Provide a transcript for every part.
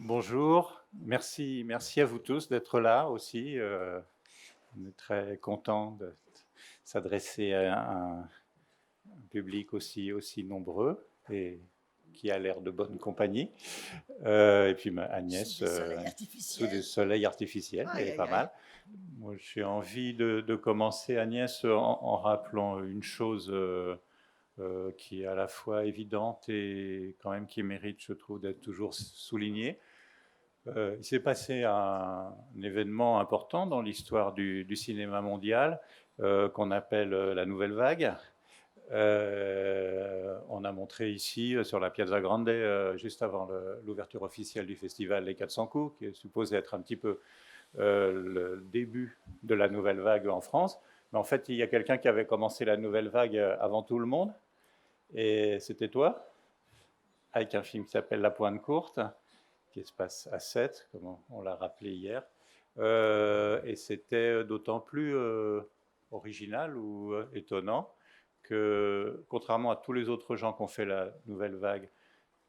Bonjour, merci à vous tous d'être là aussi. On est très content de s'adresser à un public aussi nombreux et qui a l'air de bonne compagnie. Et puis Sous Agnès, des soleils sous des artificiels. soleils artificiels, Aïe, et aïe, pas aïe. mal. Moi, j'ai envie de commencer, Agnès, en rappelant une chose qui est à la fois évidente et quand même qui mérite, je trouve, d'être toujours soulignée. Il s'est passé un événement important dans l'histoire du cinéma mondial qu'on appelle la Nouvelle Vague. On a montré ici sur la Piazza Grande, juste avant l'ouverture officielle du festival Les 400 coups, qui est supposé être un petit peu le début de la Nouvelle Vague en France. Mais en fait, il y a quelqu'un qui avait commencé la Nouvelle Vague avant tout le monde, et c'était toi, avec un film qui s'appelle La Pointe Courte, qui se passe à 7, comme on l'a rappelé hier. Et c'était d'autant plus original ou étonnant que, contrairement à tous les autres gens qui ont fait la nouvelle vague,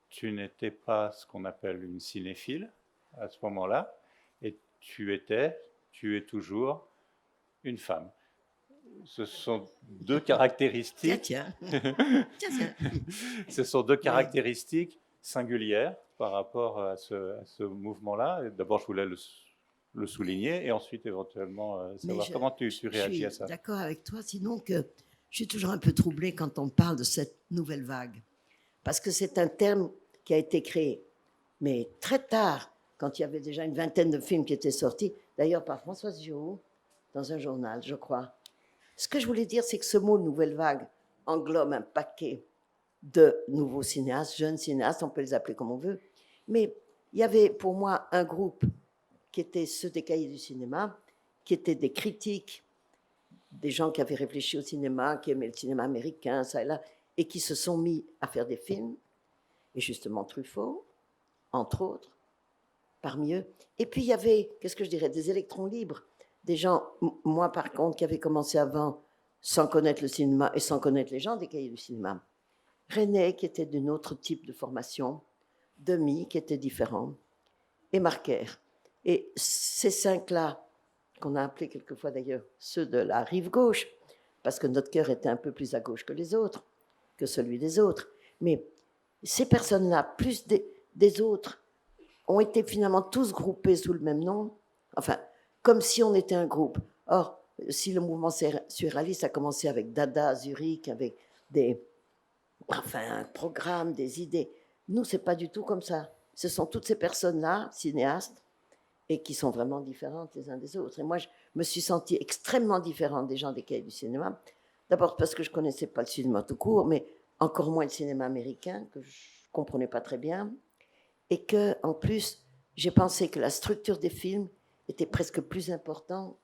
tu n'étais pas ce qu'on appelle une cinéphile à ce moment-là, et tu es toujours une femme. Ce sont deux Tiens, caractéristiques. tiens. Tiens, tiens. Ce sont deux Oui, caractéristiques singulières par rapport à ce mouvement-là. D'abord, je voulais le souligner et ensuite éventuellement mais savoir comment tu je réagis à suis ça. d'accord avec toi, sinon que je suis toujours un peu troublée quand on parle de cette nouvelle vague. Parce que c'est un terme qui a été créé, mais très tard, quand il y avait déjà une vingtaine de films qui étaient sortis, d'ailleurs par Françoise Giraud, dans un journal, je crois. Ce que je voulais dire, c'est que ce mot nouvelle vague englobe un paquet de nouveaux cinéastes, jeunes cinéastes, on peut les appeler comme on veut. Mais il y avait pour moi un groupe qui était ceux des cahiers du cinéma, qui étaient des critiques, des gens qui avaient réfléchi au cinéma, qui aimaient le cinéma américain, ça et là, et qui se sont mis à faire des films, et justement Truffaut, entre autres, parmi eux. Et puis il y avait, qu'est-ce que je dirais, des électrons libres, des gens, moi par contre, qui avaient commencé avant sans connaître le cinéma et sans connaître les gens des cahiers du cinéma. René, qui était d'un autre type de formation, Demi, qui était différent, et Marquer. Et ces cinq-là, qu'on a appelés quelquefois d'ailleurs ceux de la rive gauche, parce que notre cœur était un peu plus à gauche que les autres, que celui des autres. Mais ces personnes-là, plus des autres, ont été finalement tous groupés sous le même nom, enfin, comme si on était un groupe. Or, si le mouvement surréaliste a commencé avec Dada, Zurich, avec un programme, des idées, nous, c'est pas du tout comme ça. Ce sont toutes ces personnes-là, cinéastes, et qui sont vraiment différentes les uns des autres. Et moi, je me suis sentie extrêmement différente des gens des cahiers du cinéma. D'abord parce que je connaissais pas le cinéma tout court, mais encore moins le cinéma américain, que je comprenais pas très bien. Et que, en plus, j'ai pensé que la structure des films était presque plus importante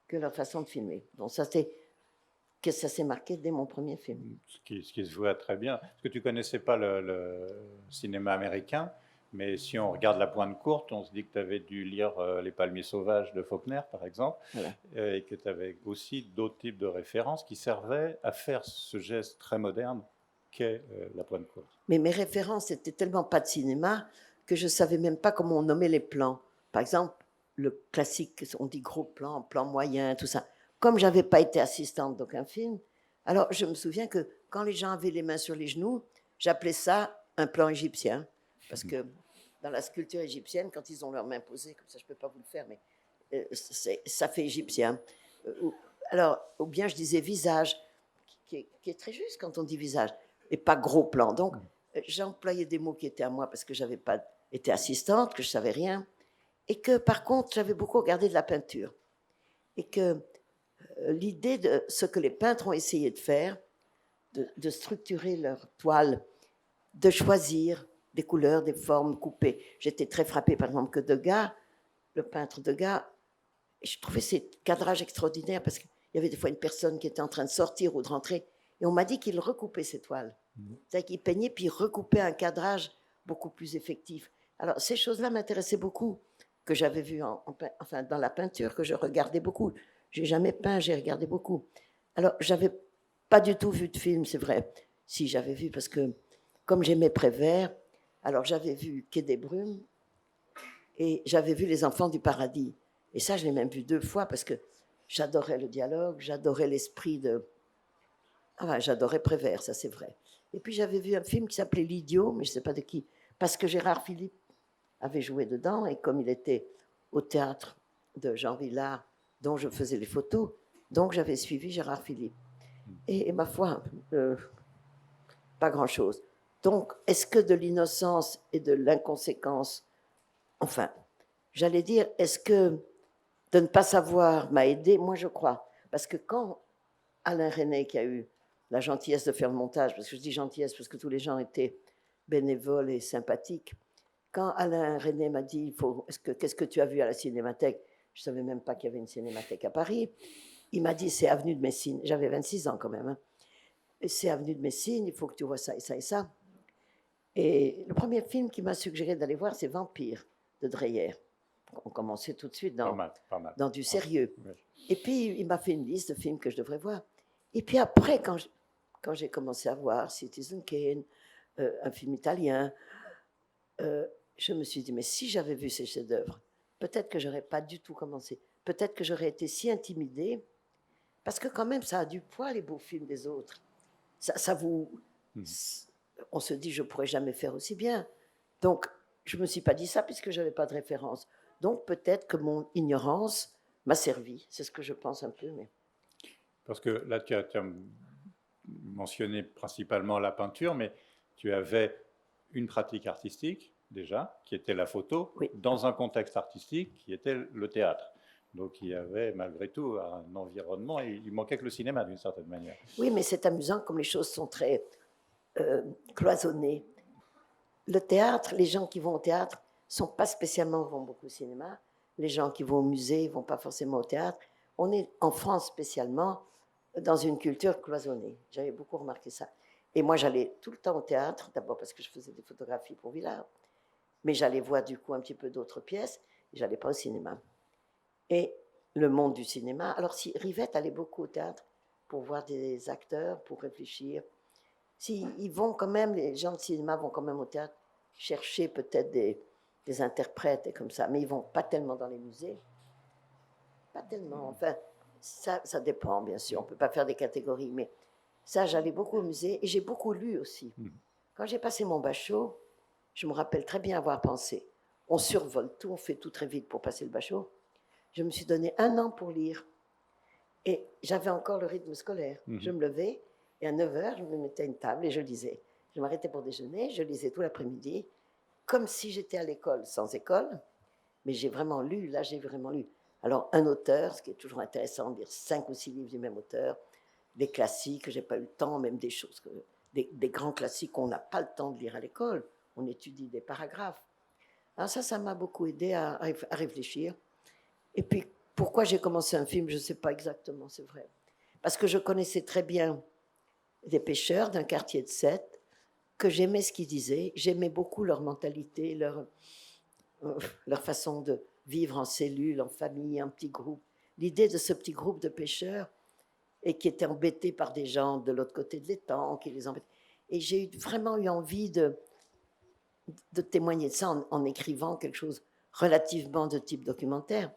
que leur façon de filmer. Donc ça s'est marqué dès mon premier film. Ce qui se voit très bien. Parce que tu ne connaissais pas le cinéma américain, mais si on regarde La Pointe Courte, on se dit que tu avais dû lire Les Palmiers Sauvages de Faulkner, par exemple, Voilà. et que tu avais aussi d'autres types de références qui servaient à faire ce geste très moderne qu'est La Pointe Courte. Mais mes références n'étaient tellement pas de cinéma que je ne savais même pas comment on nommait les plans. Par exemple, le classique, on dit gros plan, plan moyen, tout ça. Comme je n'avais pas été assistante d'aucun film, alors je me souviens que quand les gens avaient les mains sur les genoux, j'appelais ça un plan égyptien. Parce que dans la sculpture égyptienne, quand ils ont leurs mains posées, comme ça je ne peux pas vous le faire, mais ça fait égyptien. Alors, ou bien je disais visage, qui est très juste quand on dit visage, et pas gros plan. Donc, j'employais des mots qui étaient à moi parce que j'avais pas été assistante, que je savais rien, et que par contre, j'avais beaucoup regardé de la peinture. Et que l'idée de ce que les peintres ont essayé de faire, de structurer leur toile, de choisir des couleurs, des formes coupées. J'étais très frappée, par exemple, que Degas, le peintre Degas, je trouvais ces cadrages extraordinaires parce qu'il y avait des fois une personne qui était en train de sortir ou de rentrer, et on m'a dit qu'il recoupait ses toiles. C'est-à-dire qu'il peignait puis recoupait un cadrage beaucoup plus effectif. Alors ces choses-là m'intéressaient beaucoup, que j'avais vu enfin, dans la peinture, que je regardais beaucoup. J'ai jamais peint, j'ai regardé beaucoup. Alors j'avais pas du tout vu de film, c'est vrai. Si j'avais vu, parce que comme j'aimais Prévert, alors j'avais vu Quai des Brumes, Et j'avais vu Les Enfants du Paradis. Et ça, je l'ai même vu 2 fois parce que j'adorais le dialogue, j'adorais l'esprit de... Ah, j'adorais Prévert, ça c'est vrai. Et puis j'avais vu un film qui s'appelait L'Idiot, mais je ne sais pas de qui, parce que Gérard Philippe avait joué dedans, et comme il était au théâtre de Jean Vilar, dont je faisais les photos, donc j'avais suivi Gérard Philippe. Et ma foi, pas grand-chose. Donc, est-ce que de l'innocence et de l'inconséquence, enfin, j'allais dire, est-ce que de ne pas savoir m'a aidé? Moi, je crois. Parce que quand Alain René, qui a eu la gentillesse de faire le montage, parce que je dis gentillesse parce que tous les gens étaient bénévoles et sympathiques, quand Alain René m'a dit, qu'est-ce que tu as vu à la Cinémathèque? Je ne savais même pas qu'il y avait une cinémathèque à Paris. Il m'a dit, c'est Avenue de Messine. J'avais 26 ans quand même. Hein. C'est Avenue de Messine, il faut que tu vois ça et ça et ça. Et le premier film qui m'a suggéré d'aller voir, c'est Vampire de Dreyer. On commençait tout de suite Pas mal, pas mal. dans du sérieux. Oui. Et puis, il m'a fait une liste de films que je devrais voir. Et puis après, quand j'ai commencé à voir Citizen Kane, un film italien, je me suis dit, mais si j'avais vu ces chefs-d'œuvre, peut-être que j'aurais pas du tout commencé. Peut-être que j'aurais été si intimidée, parce que quand même, ça a du poids, les beaux films des autres. Ça vous... On se dit, je pourrais jamais faire aussi bien. Donc, je me suis pas dit ça puisque j'avais pas de référence. Donc, peut-être que mon ignorance m'a servi. C'est ce que je pense un peu, mais... Parce que là, tu as mentionné principalement la peinture, mais tu avais une pratique artistique déjà, qui était la photo, Oui. dans un contexte artistique qui était le théâtre. Donc il y avait malgré tout un environnement, et il manquait que le cinéma d'une certaine manière. Oui, mais c'est amusant comme les choses sont très cloisonnées. Le théâtre, les gens qui vont au théâtre sont pas spécialement vont beaucoup au cinéma. Les gens qui vont au musée vont pas forcément au théâtre. On est en France spécialement dans une culture cloisonnée. J'avais beaucoup remarqué ça. Et moi, j'allais tout le temps au théâtre, d'abord parce que je faisais des photographies pour Villard, mais j'allais voir du coup un petit peu d'autres pièces, et j'allais pas au cinéma. Et le monde du cinéma, alors si Rivette allait beaucoup au théâtre pour voir des acteurs, pour réfléchir, si ils vont quand même, les gens de cinéma vont quand même au théâtre chercher peut-être des interprètes et comme ça, mais ils vont pas tellement dans les musées. Pas tellement, enfin, ça dépend bien sûr, on peut pas faire des catégories, mais ça, j'allais beaucoup au musée et j'ai beaucoup lu aussi. Quand j'ai passé mon bachot, je me rappelle très bien avoir pensé, on survole tout, on fait tout très vite pour passer le bachot. Je me suis donné 1 an pour lire et j'avais encore le rythme scolaire. Je me levais et à 9h, je me mettais à une table et je lisais. Je m'arrêtais pour déjeuner, je lisais tout l'après-midi, comme si j'étais à l'école, sans école, mais j'ai vraiment lu, là j'ai vraiment lu. Alors un auteur, ce qui est toujours intéressant, de lire 5 ou 6 livres du même auteur, des classiques, j'ai pas eu le temps, même des choses, des grands classiques qu'on n'a pas le temps de lire à l'école, on étudie des paragraphes. Alors ça m'a beaucoup aidé à réfléchir. Et puis, pourquoi j'ai commencé un film, je ne sais pas exactement, c'est vrai. Parce que je connaissais très bien des pêcheurs d'un quartier de Sète, que j'aimais ce qu'ils disaient, j'aimais beaucoup leur mentalité, leur façon de vivre en cellule, en famille, en petit groupe. L'idée de ce petit groupe de pêcheurs et qui étaient embêtés par des gens de l'autre côté de l'étang, qui les embêtaient. Et j'ai vraiment eu envie de témoigner de ça en écrivant quelque chose relativement de type documentaire.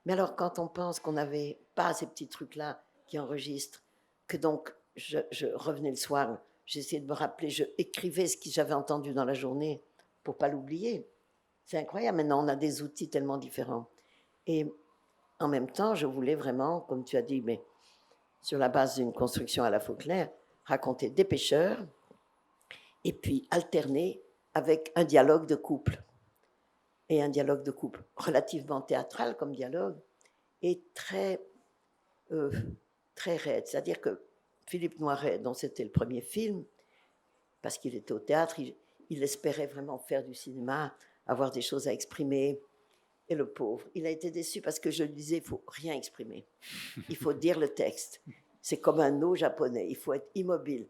Mais alors, quand on pense qu'on n'avait pas ces petits trucs-là qui enregistrent, que donc je revenais le soir, j'essayais de me rappeler, je écrivais ce que j'avais entendu dans la journée pour pas l'oublier. C'est incroyable, maintenant on a des outils tellement différents. Et en même temps, je voulais vraiment, comme tu as dit, mais sur la base d'une construction à la Faulkner, raconter des pêcheurs et puis alterner avec un dialogue de couple. Et un dialogue de couple relativement théâtral comme dialogue, et très raide. C'est-à-dire que Philippe Noiret, dont c'était le premier film, parce qu'il était au théâtre, il espérait vraiment faire du cinéma, avoir des choses à exprimer. Et le pauvre, il a été déçu parce que je lui disais, il ne faut rien exprimer. Il faut dire le texte. C'est comme un no japonais, il faut être immobile.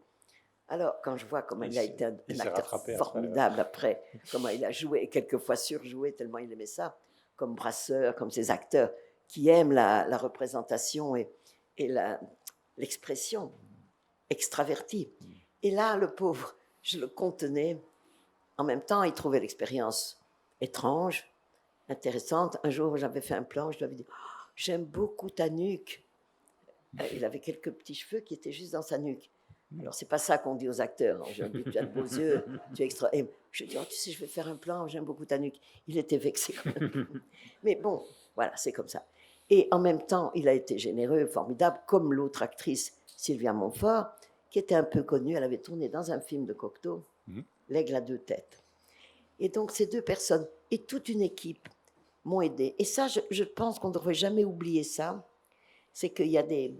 Alors, quand je vois comment il a été un acteur formidable après, comment il a joué, et quelquefois surjoué, tellement il aimait ça, comme Brasseur, comme ces acteurs qui aiment la représentation et l'expression extravertie. Et là, le pauvre, je le contenais. En même temps, il trouvait l'expérience étrange, intéressante. Un jour, j'avais fait un plan, je lui avais dit, oh, j'aime beaucoup ta nuque. Il avait quelques petits cheveux qui étaient juste dans sa nuque. Alors, c'est pas ça qu'on dit aux acteurs. On dit, tu as de beaux yeux, tu es extra. Et je dis, oh, tu sais, je vais faire un plan, j'aime beaucoup ta nuque. Il était vexé quand même. Mais bon, voilà, c'est comme ça. Et en même temps, il a été généreux, formidable, comme l'autre actrice, Sylvia Montfort, qui était un peu connue. Elle avait tourné dans un film de Cocteau, L'Aigle à deux têtes. Et donc, ces deux personnes et toute une équipe m'ont aidé. Et ça, je pense qu'on ne devrait jamais oublier ça. C'est qu'il y a des,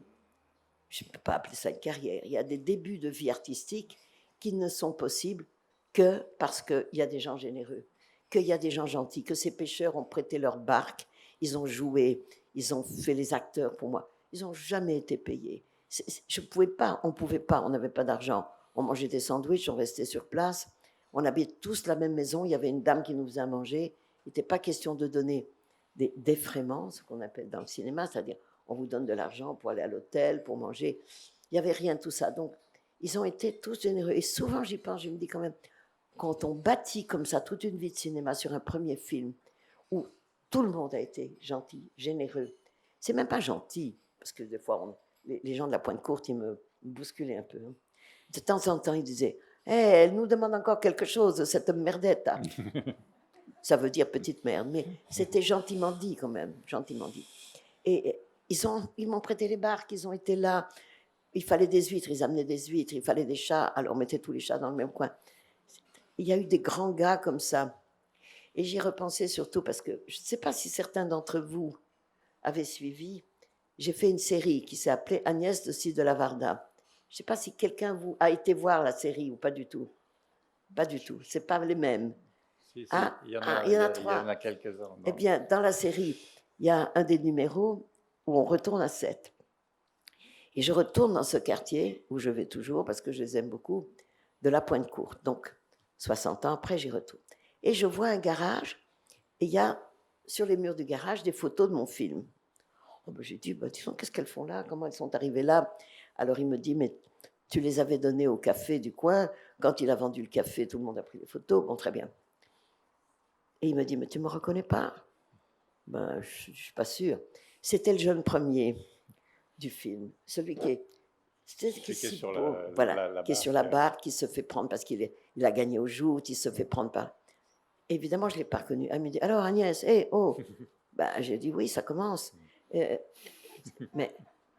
je ne peux pas appeler ça une carrière, il y a des débuts de vie artistique qui ne sont possibles que parce qu'il y a des gens généreux, qu'il y a des gens gentils, que ces pêcheurs ont prêté leur barque, ils ont joué, ils ont fait les acteurs pour moi. Ils n'ont jamais été payés. Je pouvais pas, on ne pouvait pas, on n'avait pas d'argent. On mangeait des sandwichs, on restait sur place. On habite tous la même maison, il y avait une dame qui nous faisait à manger. Il n'était pas question de donner des défraiements, ce qu'on appelle dans le cinéma, c'est-à-dire on vous donne de l'argent pour aller à l'hôtel, pour manger. Il n'y avait rien de tout ça. Donc, ils ont été tous généreux. Et souvent, j'y pense, je me dis quand même, quand on bâtit comme ça toute une vie de cinéma sur un premier film, où tout le monde a été gentil, généreux, c'est même pas gentil, parce que des fois, les gens de la pointe courte, ils me bousculaient un peu. Hein. De temps en temps, ils disaient, hey, elle nous demande encore quelque chose, cette merdette. Ça veut dire petite merde, mais c'était gentiment dit quand même, gentiment dit. Et ils m'ont prêté les barques, ils ont été là. Il fallait des huîtres, ils amenaient des huîtres, il fallait des chats, alors on mettait tous les chats dans le même coin. Il y a eu des grands gars comme ça. Et j'y repensais surtout parce que je ne sais pas si certains d'entre vous avaient suivi. J'ai fait une série qui s'est appelée Agnès de la Varda. Je ne sais pas si quelqu'un vous a été voir la série ou pas du tout. Pas du tout. C'est pas les mêmes. Si, si. Ah, Il y en ah, a, il y en a il y trois. en a quelques-uns. Eh bien, dans la série, il y a un des numéros où on retourne à 7. Et je retourne dans ce quartier où je vais toujours parce que je les aime beaucoup, de la Pointe Courte. Donc, 60 ans après, j'y retourne. Et je vois un garage et il y a sur les murs du garage des photos de mon film. Oh ben, j'ai dit, bah, dis donc, qu'est-ce qu'elles font là? Comment elles sont arrivées là? Alors il me dit, mais tu les avais données au café du coin. Quand il a vendu le café, tout le monde a pris les photos. Bon, très bien. Et il me dit, mais tu ne me reconnais pas? Ben, je ne suis pas sûre. C'était le jeune premier du film, celui qui est, qui est si sur beau, la voilà, qui est sur la barque. barre, qui se fait prendre parce il a gagné au joutes, il se fait prendre par. Évidemment, je ne l'ai pas reconnu. Elle me dit, alors Agnès, hé, oh, ben, j'ai dit oui, ça commence. Euh,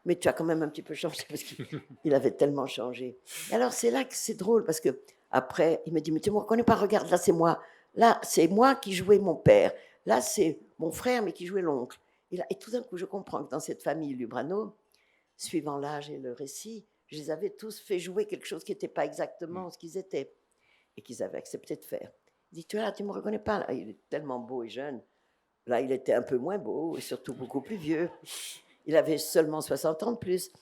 mais tu as quand même un petit peu changé parce qu'il avait tellement changé. Et alors c'est là que c'est drôle parce que après, il me dit, mais tu ne me reconnais pas, regarde, là c'est moi. Là, c'est moi qui jouais mon père. Là, c'est mon frère, mais qui jouait l'oncle. Et tout d'un coup, je comprends que dans cette famille Lubrano, suivant l'âge et le récit, je les avais tous fait jouer quelque chose qui n'était pas exactement ce qu'ils étaient et qu'ils avaient accepté de faire. Il dit, tu es là, tu ne me reconnais pas. Là, il est tellement beau et jeune. Là, il était un peu moins beau et surtout beaucoup plus vieux. Il avait seulement 60 ans de plus.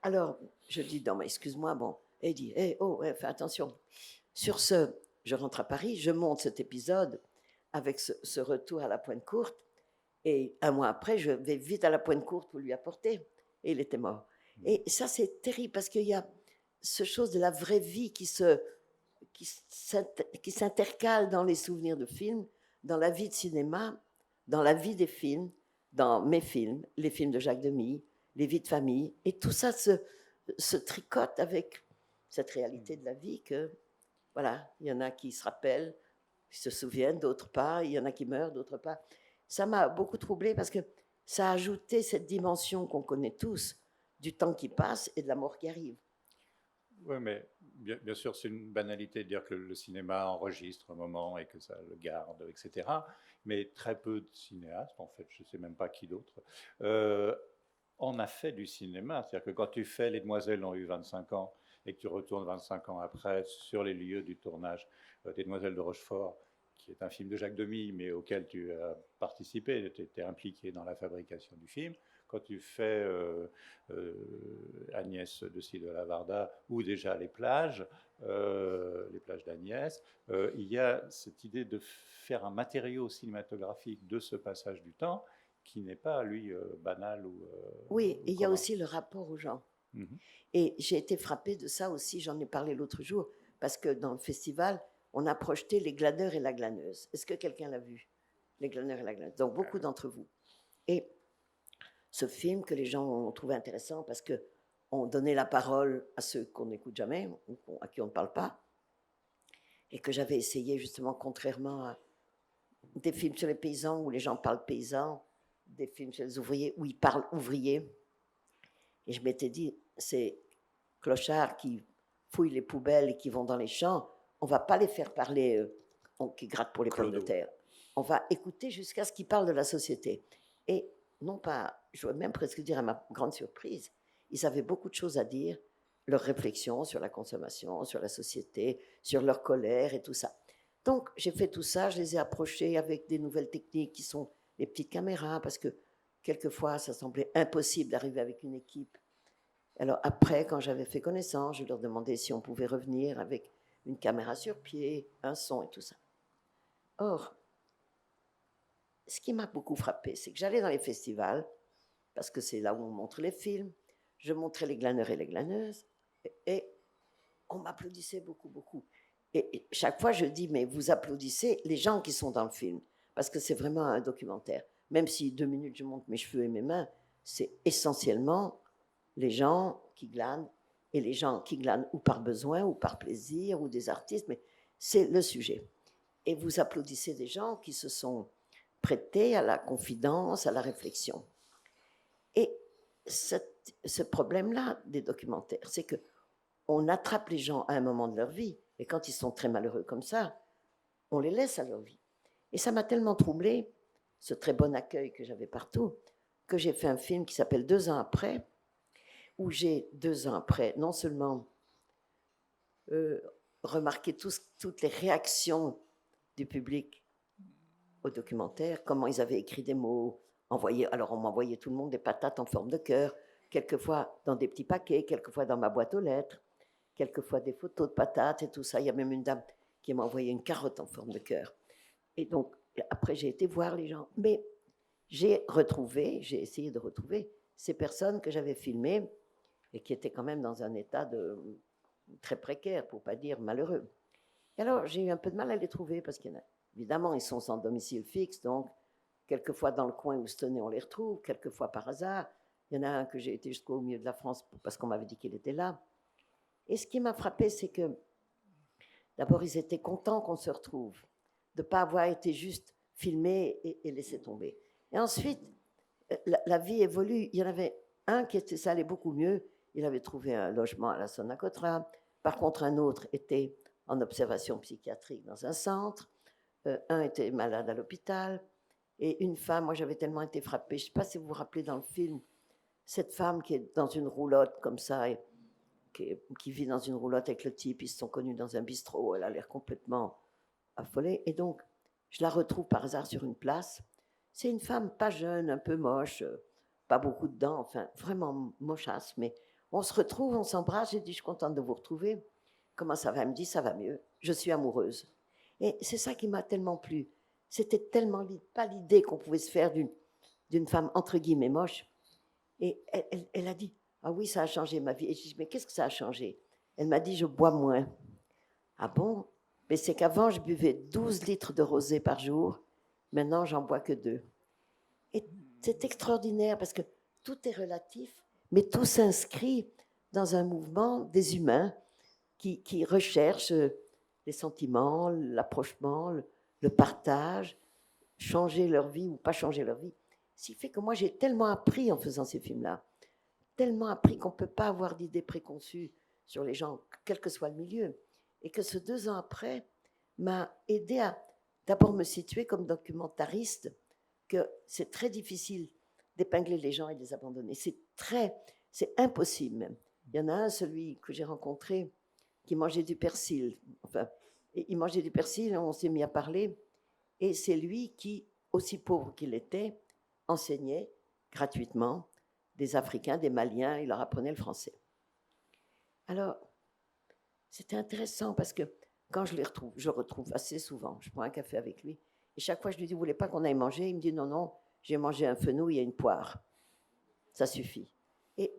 Alors, je dis, non, mais excuse-moi, bon. Et il dit, hey, oh, fais attention. Sur ce, je rentre à Paris, je monte cet épisode avec ce retour à la Pointe Courte. Et un mois après, je vais vite à la Pointe Courte pour lui apporter. Et il était mort. Et ça, c'est terrible parce qu'il y a ce chose de la vraie vie qui s'intercale dans les souvenirs de films, dans la vie de cinéma, dans la vie des films, dans mes films, les films de Jacques Demy, les vies de famille. Et tout ça se tricote avec cette réalité de la vie que, voilà, il y en a qui se rappellent, qui se souviennent, d'autres pas, il y en a qui meurent, d'autres pas. Ça m'a beaucoup troublée parce que ça a ajouté cette dimension qu'on connaît tous du temps qui passe et de la mort qui arrive. Oui, mais bien sûr, c'est une banalité de dire que le cinéma enregistre un moment et que ça le garde, etc. Mais très peu de cinéastes, en fait, je ne sais même pas qui d'autre, en a fait du cinéma. C'est-à-dire que quand tu fais Les Demoiselles ont eu 25 ans et que tu retournes 25 ans après sur les lieux du tournage des Demoiselles de Rochefort, qui est un film de Jacques Demy, mais auquel tu as participé, tu étais impliqué dans la fabrication du film. Quand tu fais Agnès de la Varda ou déjà les plages d'Agnès, il y a cette idée de faire un matériau cinématographique de ce passage du temps qui n'est pas, lui, banal ou. Oui, et il y a aussi le rapport aux gens. Mm-hmm. Et j'ai été frappée de ça aussi, j'en ai parlé l'autre jour, parce que dans le festival, on a projeté Les Glaneurs et la glaneuse. Est-ce que quelqu'un l'a vu? Les glaneurs et la glaneuse. Donc, beaucoup d'entre vous. Et ce film que les gens ont trouvé intéressant parce qu'on donnait la parole à ceux qu'on n'écoute jamais, ou à qui on ne parle pas, et que j'avais essayé justement, contrairement à des films sur les paysans où les gens parlent paysans, des films sur les ouvriers où ils parlent ouvriers. Et je m'étais dit, ces clochards qui fouillent les poubelles et qui vont dans les champs, on ne va pas les faire parler qui grattent pour les pommes de terre. On va écouter jusqu'à ce qu'ils parlent de la société. Et non pas, je veux même presque dire à ma grande surprise, ils avaient beaucoup de choses à dire, leurs réflexions sur la consommation, sur la société, sur leur colère et tout ça. Donc, j'ai fait tout ça, je les ai approchés avec des nouvelles techniques qui sont les petites caméras, parce que quelquefois, ça semblait impossible d'arriver avec une équipe. Alors après, quand j'avais fait connaissance, je leur demandais si on pouvait revenir avec une caméra sur pied, un son et tout ça. Or, ce qui m'a beaucoup frappé, c'est que j'allais dans les festivals, parce que c'est là où on montre les films, je montrais les glaneurs et les glaneuses, et on m'applaudissait beaucoup, beaucoup. Et chaque fois, je dis, mais vous applaudissez les gens qui sont dans le film, parce que c'est vraiment un documentaire. Même si 2 minutes, je monte mes cheveux et mes mains, c'est essentiellement les gens qui glanent, et les gens qui glanent ou par besoin, ou par plaisir, ou des artistes, mais c'est le sujet. Et vous applaudissez des gens qui se sont prêtés à la confidence, à la réflexion. Et ce problème-là des documentaires, c'est que on attrape les gens à un moment de leur vie, et quand ils sont très malheureux comme ça, on les laisse à leur vie. Et ça m'a tellement troublée, ce très bon accueil que j'avais partout, que j'ai fait un film qui s'appelle 2 ans après, où j'ai 2 ans après, non seulement remarqué toutes les réactions du public au documentaire, comment ils avaient écrit des mots, alors on m'envoyait tout le monde des patates en forme de cœur, quelquefois dans des petits paquets, quelquefois dans ma boîte aux lettres, quelquefois des photos de patates et tout ça. Il y a même une dame qui m'a envoyé une carotte en forme de cœur. Et donc, après, j'ai été voir les gens. Mais j'ai essayé de retrouver ces personnes que j'avais filmées et qui étaient quand même dans un état très précaire, pour ne pas dire malheureux. Et alors, j'ai eu un peu de mal à les trouver parce qu'évidemment, ils sont sans domicile fixe, donc quelquefois dans le coin où se tenaient, on les retrouve, quelquefois par hasard. Il y en a un que j'ai été jusqu'au milieu de la France parce qu'on m'avait dit qu'il était là. Et ce qui m'a frappé, c'est que d'abord, ils étaient contents qu'on se retrouve, de ne pas avoir été juste filmé et laissé tomber. Et ensuite, la vie évolue. Il y en avait un ça allait beaucoup mieux. Il avait trouvé un logement à la Sonacotra. Par contre, un autre était en observation psychiatrique dans un centre. Un était malade à l'hôpital. Et une femme, moi j'avais tellement été frappée, je ne sais pas si vous vous rappelez dans le film, cette femme qui est dans une roulotte comme ça, et qui vit dans une roulotte avec le type, ils se sont connus dans un bistrot, elle a l'air complètement affolée. Et donc, je la retrouve par hasard sur une place. C'est une femme pas jeune, un peu moche, pas beaucoup de dents, enfin vraiment mochasse, mais on se retrouve, on s'embrasse, j'ai dit, je suis contente de vous retrouver. Comment ça va? Elle me dit, ça va mieux, je suis amoureuse. Et c'est ça qui m'a tellement plu. C'était tellement pas l'idée qu'on pouvait se faire d'une femme entre guillemets moche. Et elle a dit, ah oui, ça a changé ma vie. Et je dis, mais qu'est-ce que ça a changé? Elle m'a dit, je bois moins. Ah bon? Mais c'est qu'avant, je buvais 12 litres de rosé par jour. Maintenant, j'en bois que 2. Et c'est extraordinaire parce que tout est relatif, mais tout s'inscrit dans un mouvement des humains qui recherchent les sentiments, l'approchement, le partage, changer leur vie ou pas changer leur vie. Ce qui fait que moi, j'ai tellement appris en faisant ces films-là, tellement appris qu'on ne peut pas avoir d'idées préconçues sur les gens, quel que soit le milieu. Et que ce 2 ans après m'a aidé à d'abord me situer comme documentariste, que c'est très difficile d'épingler les gens et de les abandonner. C'est impossible même. Il y en a un, celui que j'ai rencontré, qui mangeait du persil. Enfin, il mangeait du persil, on s'est mis à parler, et c'est lui qui, aussi pauvre qu'il était, enseignait gratuitement des Africains, des Maliens, il leur apprenait le français. Alors, c'était intéressant parce que quand je retrouve assez souvent, je prends un café avec lui, et chaque fois je lui dis, vous voulez pas qu'on aille manger? Il me dit, non, non, j'ai mangé un fenouil et une poire. Ça suffit. Et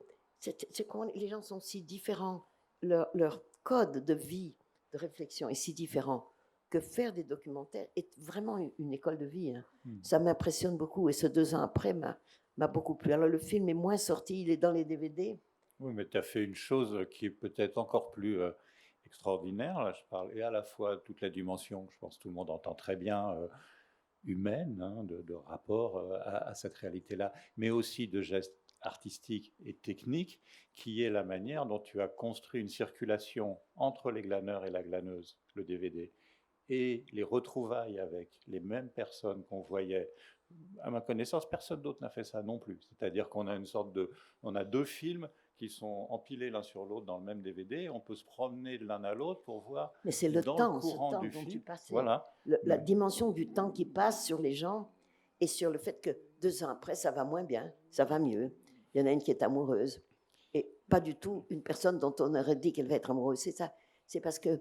les gens sont si différents, leur code de vie, de réflexion est si différent que faire des documentaires est vraiment une école de vie. Hein. Hmm. Ça m'impressionne beaucoup. Et ce 2 ans après m'a beaucoup plu. Alors le film est moins sorti, il est dans les DVD. Oui, mais tu as fait une chose qui est peut-être encore plus extraordinaire. Là, je parle, et à la fois toute la dimension, je pense que tout le monde entend très bien, humaine, hein, de rapport à cette réalité-là, mais aussi de gestes artistiques et techniques, qui est la manière dont tu as construit une circulation entre les glaneurs et la glaneuse, le DVD, et les retrouvailles avec les mêmes personnes qu'on voyait. À ma connaissance, personne d'autre n'a fait ça non plus. C'est-à-dire qu'on a une sorte de, on a 2 films qui sont empilés l'un sur l'autre dans le même DVD. On peut se promener de l'un à l'autre pour voir. Mais c'est le dans temps, le courant ce temps du dont film. tu passais. Voilà. La dimension du temps qui passe sur les gens et sur le fait que 2 ans après, ça va moins bien, ça va mieux. Il y en a une qui est amoureuse et pas du tout une personne dont on aurait dit qu'elle va être amoureuse. C'est ça. C'est parce que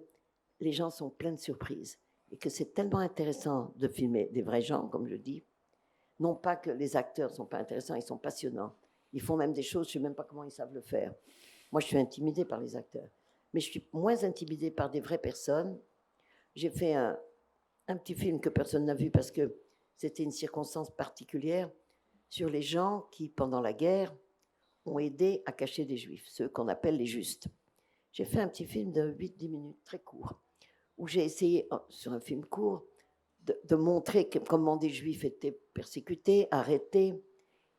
les gens sont pleins de surprises et que c'est tellement intéressant de filmer des vrais gens, comme je dis. Non pas que les acteurs ne sont pas intéressants, ils sont passionnants. Ils font même des choses, je ne sais même pas comment ils savent le faire. Moi, je suis intimidée par les acteurs. Mais je suis moins intimidée par des vraies personnes. J'ai fait un petit film que personne n'a vu parce que c'était une circonstance particulière sur les gens qui, pendant la guerre, ont aidé à cacher des juifs, ceux qu'on appelle les justes. J'ai fait un petit film de 8-10 minutes, très court, où j'ai essayé, sur un film court, de montrer comment des juifs étaient persécutés, arrêtés,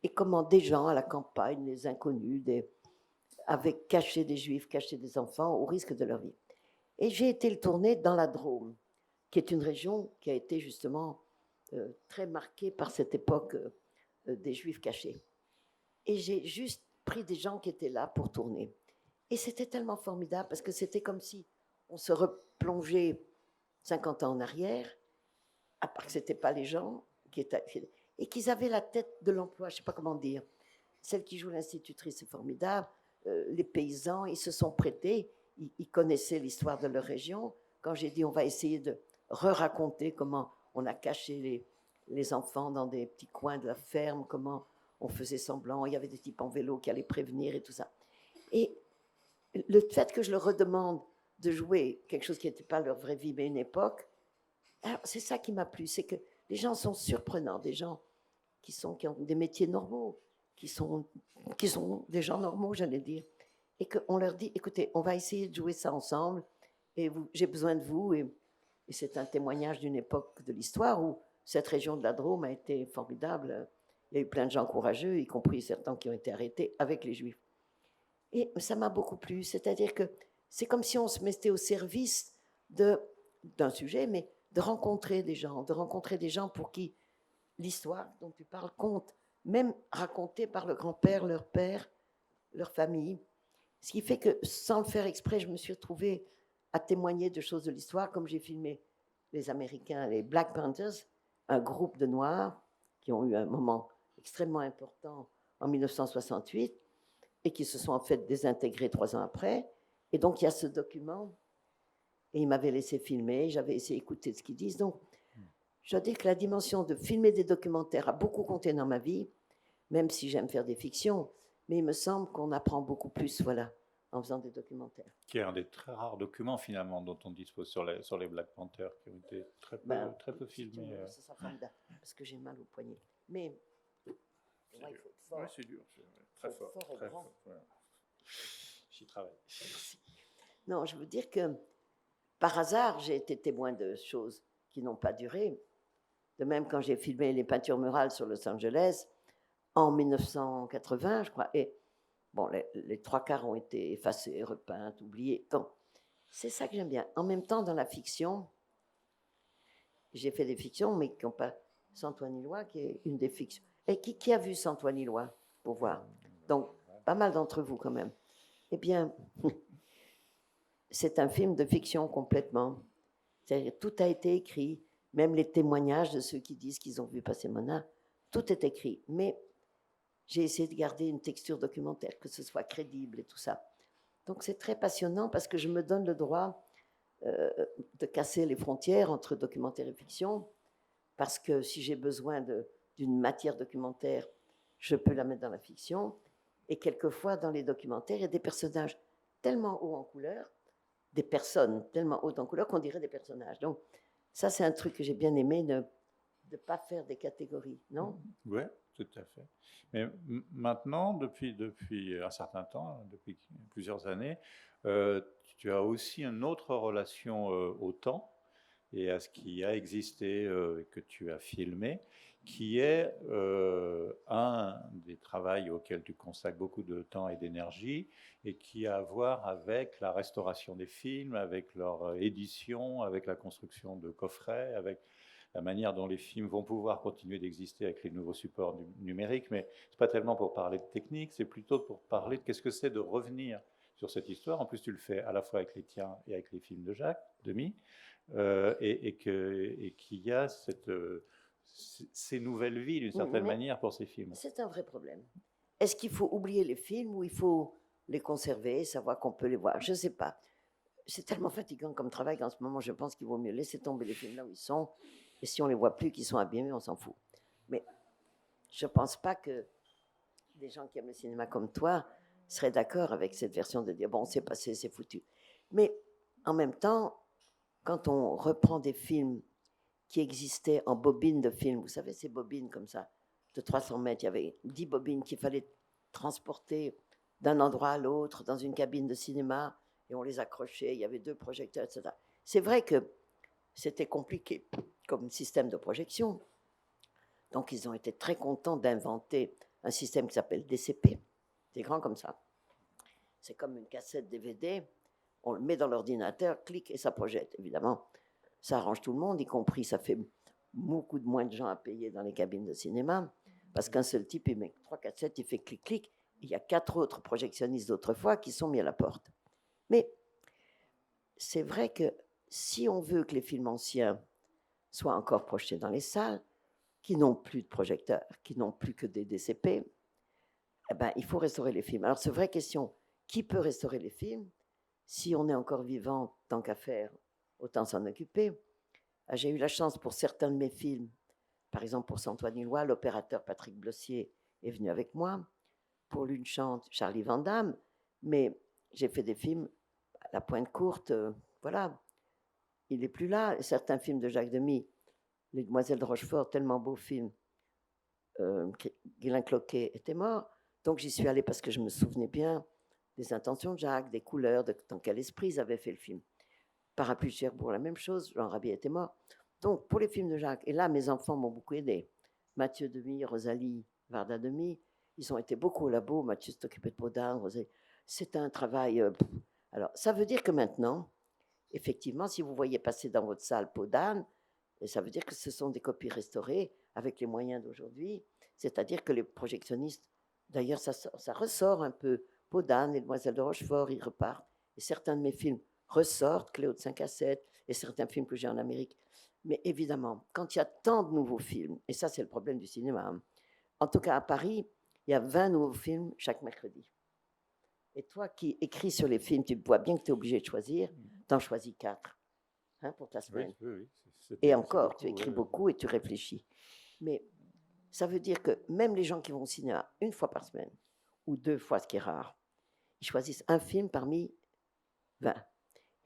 et comment des gens à la campagne, des inconnus, avaient caché des juifs, caché des enfants au risque de leur vie. Et j'ai été le tourner dans la Drôme, qui est une région qui a été justement très marquée par cette époque des juifs cachés. Et j'ai juste pris des gens qui étaient là pour tourner. Et c'était tellement formidable parce que c'était comme si on se replongeait 50 ans en arrière, à part que ce n'étaient pas les gens qui étaient, et qu'ils avaient la tête de l'emploi, je ne sais pas comment dire. Celle qui joue l'institutrice, c'est formidable. Les paysans, ils se sont prêtés, ils connaissaient l'histoire de leur région. Quand j'ai dit on va essayer de re-raconter comment on a caché les enfants dans des petits coins de la ferme, comment on faisait semblant, il y avait des types en vélo qui allaient prévenir et tout ça. Et le fait que je leur redemande de jouer quelque chose qui n'était pas leur vraie vie, mais une époque, alors c'est ça qui m'a plu, c'est que les gens sont surprenants, des gens qui ont des métiers normaux, qui sont des gens normaux, j'allais dire, et qu'on leur dit, écoutez, on va essayer de jouer ça ensemble, et j'ai besoin de vous, et c'est un témoignage d'une époque de l'histoire où cette région de la Drôme a été formidable. Il y a eu plein de gens courageux, y compris certains qui ont été arrêtés avec les Juifs. Et ça m'a beaucoup plu, c'est-à-dire que c'est comme si on se mettait au service d'un sujet, mais de rencontrer des gens pour qui l'histoire dont tu parles compte, même racontée par le grand-père, leur père, leur famille. Ce qui fait que, sans le faire exprès, je me suis retrouvée à témoigner de choses de l'histoire, comme j'ai filmé les Américains, les Black Panthers, un groupe de Noirs qui ont eu un moment extrêmement important en 1968 et qui se sont en fait désintégrés 3 ans après. Et donc, il y a ce document, et ils m'avaient laissé filmer, j'avais essayé d'écouter ce qu'ils disent. Donc, je dois dire que la dimension de filmer des documentaires a beaucoup compté dans ma vie, même si j'aime faire des fictions, mais il me semble qu'on apprend beaucoup plus, voilà, en faisant des documentaires. Qui est un des très rares documents finalement dont on dispose sur les Black Panthers, qui ont été très peu filmés. C'est ça formidable, parce que j'ai mal au poignet. Mais ouais, il faut être fort. Oui, c'est dur, très fort. Très fort. Voilà. J'y travaille. Non, je veux dire que par hasard, j'ai été témoin de choses qui n'ont pas duré. De même, quand j'ai filmé les peintures murales sur Los Angeles en 1980, je crois, et bon, les 3/4 ont été effacés, repeints, oubliés. Donc, c'est ça que j'aime bien. En même temps, dans la fiction, j'ai fait des fictions, mais qui n'ont pas Santoine-Illois, qui est une des fictions. Et qui a vu Santoine-Illois, pour voir? Donc, pas mal d'entre vous, quand même. Eh bien, c'est un film de fiction complètement. C'est-à-dire, tout a été écrit, même les témoignages de ceux qui disent qu'ils ont vu passer Mona, tout est écrit. Mais j'ai essayé de garder une texture documentaire, que ce soit crédible et tout ça. Donc c'est très passionnant parce que je me donne le droit de casser les frontières entre documentaire et fiction, parce que si j'ai besoin d'une matière documentaire, je peux la mettre dans la fiction. Et quelquefois, dans les documentaires, il y a des personnages tellement hauts en couleur, des personnes tellement hautes en couleur qu'on dirait des personnages. Donc Ça, c'est un truc que j'ai bien aimé, de ne pas faire des catégories, non? Oui, tout à fait. Mais maintenant, depuis un certain temps, depuis plusieurs années, tu as aussi une autre relation au temps et à ce qui a existé et que tu as filmé, qui est un des travaux auxquels tu consacres beaucoup de temps et d'énergie et qui a à voir avec la restauration des films, avec leur édition, avec la construction de coffrets, avec la manière dont les films vont pouvoir continuer d'exister avec les nouveaux supports numériques, mais ce n'est pas tellement pour parler de technique, c'est plutôt pour parler de qu'est-ce que c'est de revenir sur cette histoire. En plus, tu le fais à la fois avec les tiens et avec les films de Jacques Demy, et qu'il y a ces nouvelles vies, d'une certaine Mais manière, pour ces films. c'est un vrai problème. Est-ce qu'il faut oublier les films ou il faut les conserver, savoir qu'on peut les voir? Je ne sais pas. C'est tellement fatigant comme travail qu'en ce moment, je pense qu'il vaut mieux laisser tomber les films là où ils sont. Et si on ne les voit plus, qu'ils sont abîmés, on s'en fout. Mais je ne pense pas que des gens qui aiment le cinéma comme toi seraient d'accord avec cette version de dire, bon, c'est passé, c'est foutu. Mais en même temps, quand on reprend des films qui existaient en bobines de films, vous savez, ces bobines comme ça, de 300 mètres, il y avait 10 bobines qu'il fallait transporter d'un endroit à l'autre, dans une cabine de cinéma, et on les accrochait, il y avait 2 projecteurs, etc. C'est vrai que c'était compliqué comme système de projection. Donc, ils ont été très contents d'inventer un système qui s'appelle DCP. C'est grand comme ça. C'est comme une cassette DVD. On le met dans l'ordinateur, clic et ça projette. Évidemment, ça arrange tout le monde, y compris ça fait beaucoup de moins de gens à payer dans les cabines de cinéma. Parce qu'un seul type, il met 3 cassettes, il fait clic-clic. Il y a 4 autres projectionnistes d'autrefois qui sont mis à la porte. Mais c'est vrai que si on veut que les films anciens soient encore projetés dans les salles, qui n'ont plus de projecteurs, qui n'ont plus que des DCP, eh ben, il faut restaurer les films. Alors, c'est une vraie question. Qui peut restaurer les films? Si on est encore vivant, tant qu'à faire, autant s'en occuper. J'ai eu la chance pour certains de mes films, par exemple pour Saint-Antoine-Illois, l'opérateur Patrick Blossier est venu avec moi. Pour L'Une chante, Charlie Van Damme. Mais j'ai fait des films à la pointe courte, voilà. Il n'est plus là. Certains films de Jacques Demy, Les Demoiselles de Rochefort, tellement beau film, Guylain Cloquet était mort. Donc j'y suis allée parce que je me souvenais bien des intentions de Jacques, des couleurs, dans quel esprit ils avaient fait le film. Parapluie Cherbourg, la même chose, Jean Rabier était mort. Donc pour les films de Jacques, et là mes enfants m'ont beaucoup aidé. Mathieu Demy, Rosalie Varda Demy, ils ont été beaucoup au labo. Mathieu s'est occupé de Baudin, Rosalie. C'est un travail. Alors ça veut dire que maintenant, effectivement, si vous voyez passer dans votre salle Podane, ça veut dire que ce sont des copies restaurées avec les moyens d'aujourd'hui. C'est-à-dire que les projectionnistes, d'ailleurs, ça ressort un peu. Podane, Les Demoiselles de Rochefort, ils repartent. Et certains de mes films ressortent, Cléo de 5 à 7, et certains films que j'ai en Amérique. Mais évidemment, quand il y a tant de nouveaux films, et ça c'est le problème du cinéma, hein, en tout cas à Paris, il y a 20 nouveaux films chaque mercredi. Et toi qui écris sur les films, tu vois bien que tu es obligé de choisir, tu en choisis 4 pour ta semaine. Oui, oui, oui. Et encore, beaucoup, tu écris ouais. beaucoup et tu réfléchis. Mais ça veut dire que même les gens qui vont au cinéma une fois par semaine, ou 2 fois, ce qui est rare, ils choisissent un film parmi 20.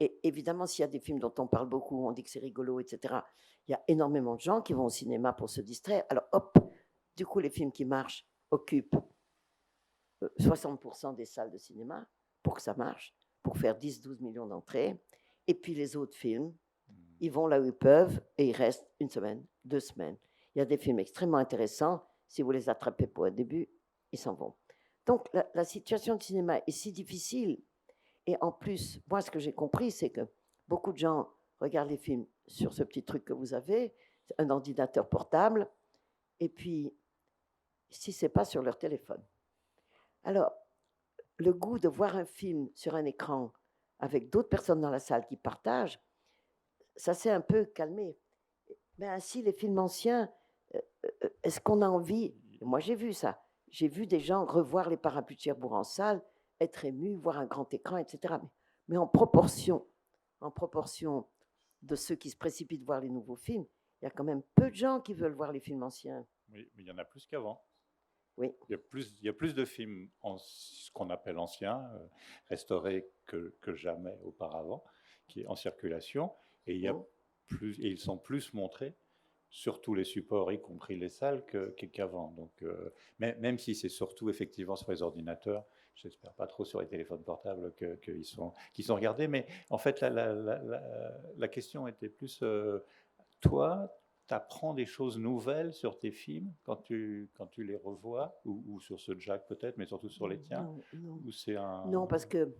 Et évidemment, s'il y a des films dont on parle beaucoup, on dit que c'est rigolo, etc., il y a énormément de gens qui vont au cinéma pour se distraire. Alors hop, du coup, les films qui marchent occupent 60% des salles de cinéma pour que ça marche, pour faire 10-12 millions d'entrées. Et puis les autres films, ils vont là où ils peuvent et ils restent 1 semaine, 2 semaines. Il y a des films extrêmement intéressants. Si vous les attrapez pour un début, ils s'en vont. Donc la situation de cinéma est si difficile. Et en plus, moi, ce que j'ai compris, c'est que beaucoup de gens regardent les films sur ce petit truc que vous avez, un ordinateur portable, et puis, si ce n'est pas sur leur téléphone. Alors, le goût de voir un film sur un écran avec d'autres personnes dans la salle qui partagent, ça s'est un peu calmé. Mais ainsi, les films anciens, est-ce qu'on a envie? Moi, j'ai vu ça. J'ai vu des gens revoir Les Parapluies de Cherbourg en salle, être émus, voir un grand écran, etc. Mais en proportion de ceux qui se précipitent voir les nouveaux films, il y a quand même peu de gens qui veulent voir les films anciens. Oui, mais il y en a plus qu'avant. Oui. Il y a plus de films, ce qu'on appelle anciens, restaurés que jamais auparavant, qui est en circulation. Et il y a et ils sont plus montrés sur tous les supports, y compris les salles, qu'avant. Donc, même si c'est surtout effectivement sur les ordinateurs, j'espère pas trop sur les téléphones portables qu'ils sont regardés. Mais en fait, la question était plus, toi, tu apprends des choses nouvelles sur tes films quand tu les revois, ou sur ce Jack peut-être, mais surtout sur les tiens, Non, ou c'est un... non, parce que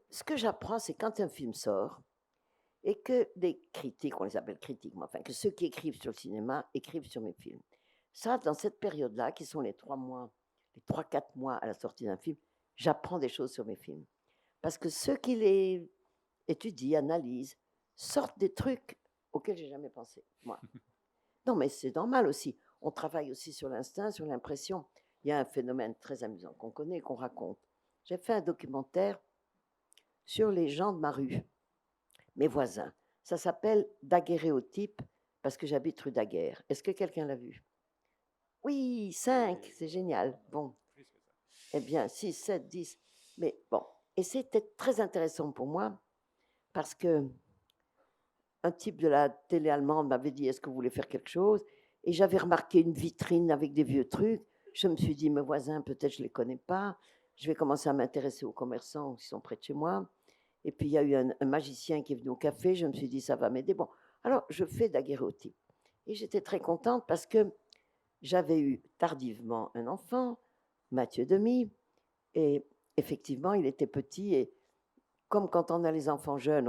ce que j'apprends, c'est quand un film sort et que des critiques, on les appelle critiques, mais enfin que ceux qui écrivent sur le cinéma écrivent sur mes films. Ça, dans cette période-là, qui sont les 3 mois, les 3-4 mois à la sortie d'un film, j'apprends des choses sur mes films. Parce que ceux qui les étudient, analysent, sortent des trucs auxquels j'ai jamais pensé, moi. Non, mais c'est normal aussi. On travaille aussi sur l'instinct, sur l'impression. Il y a un phénomène très amusant qu'on connaît, qu'on raconte. J'ai fait un documentaire sur les gens de ma rue, mes voisins. Ça s'appelle Daguerréotype, parce que j'habite rue Daguerre. Est-ce que quelqu'un l'a vu? Oui, 5, c'est génial. Bon, eh bien, 6, 7, 10. Mais bon, et c'était très intéressant pour moi, parce que un type de la télé allemande m'avait dit, est-ce que vous voulez faire quelque chose? Et j'avais remarqué une vitrine avec des vieux trucs. Je me suis dit, mes voisins, peut-être je ne les connais pas. Je vais commencer à m'intéresser aux commerçants qui sont près de chez moi. Et puis, il y a eu un magicien qui est venu au café. Je me suis dit, ça va m'aider. Bon, alors, je fais daguerréotype. Et j'étais très contente parce que j'avais eu tardivement un enfant, Mathieu Demy. Et effectivement, il était petit. Et comme quand on a les enfants jeunes,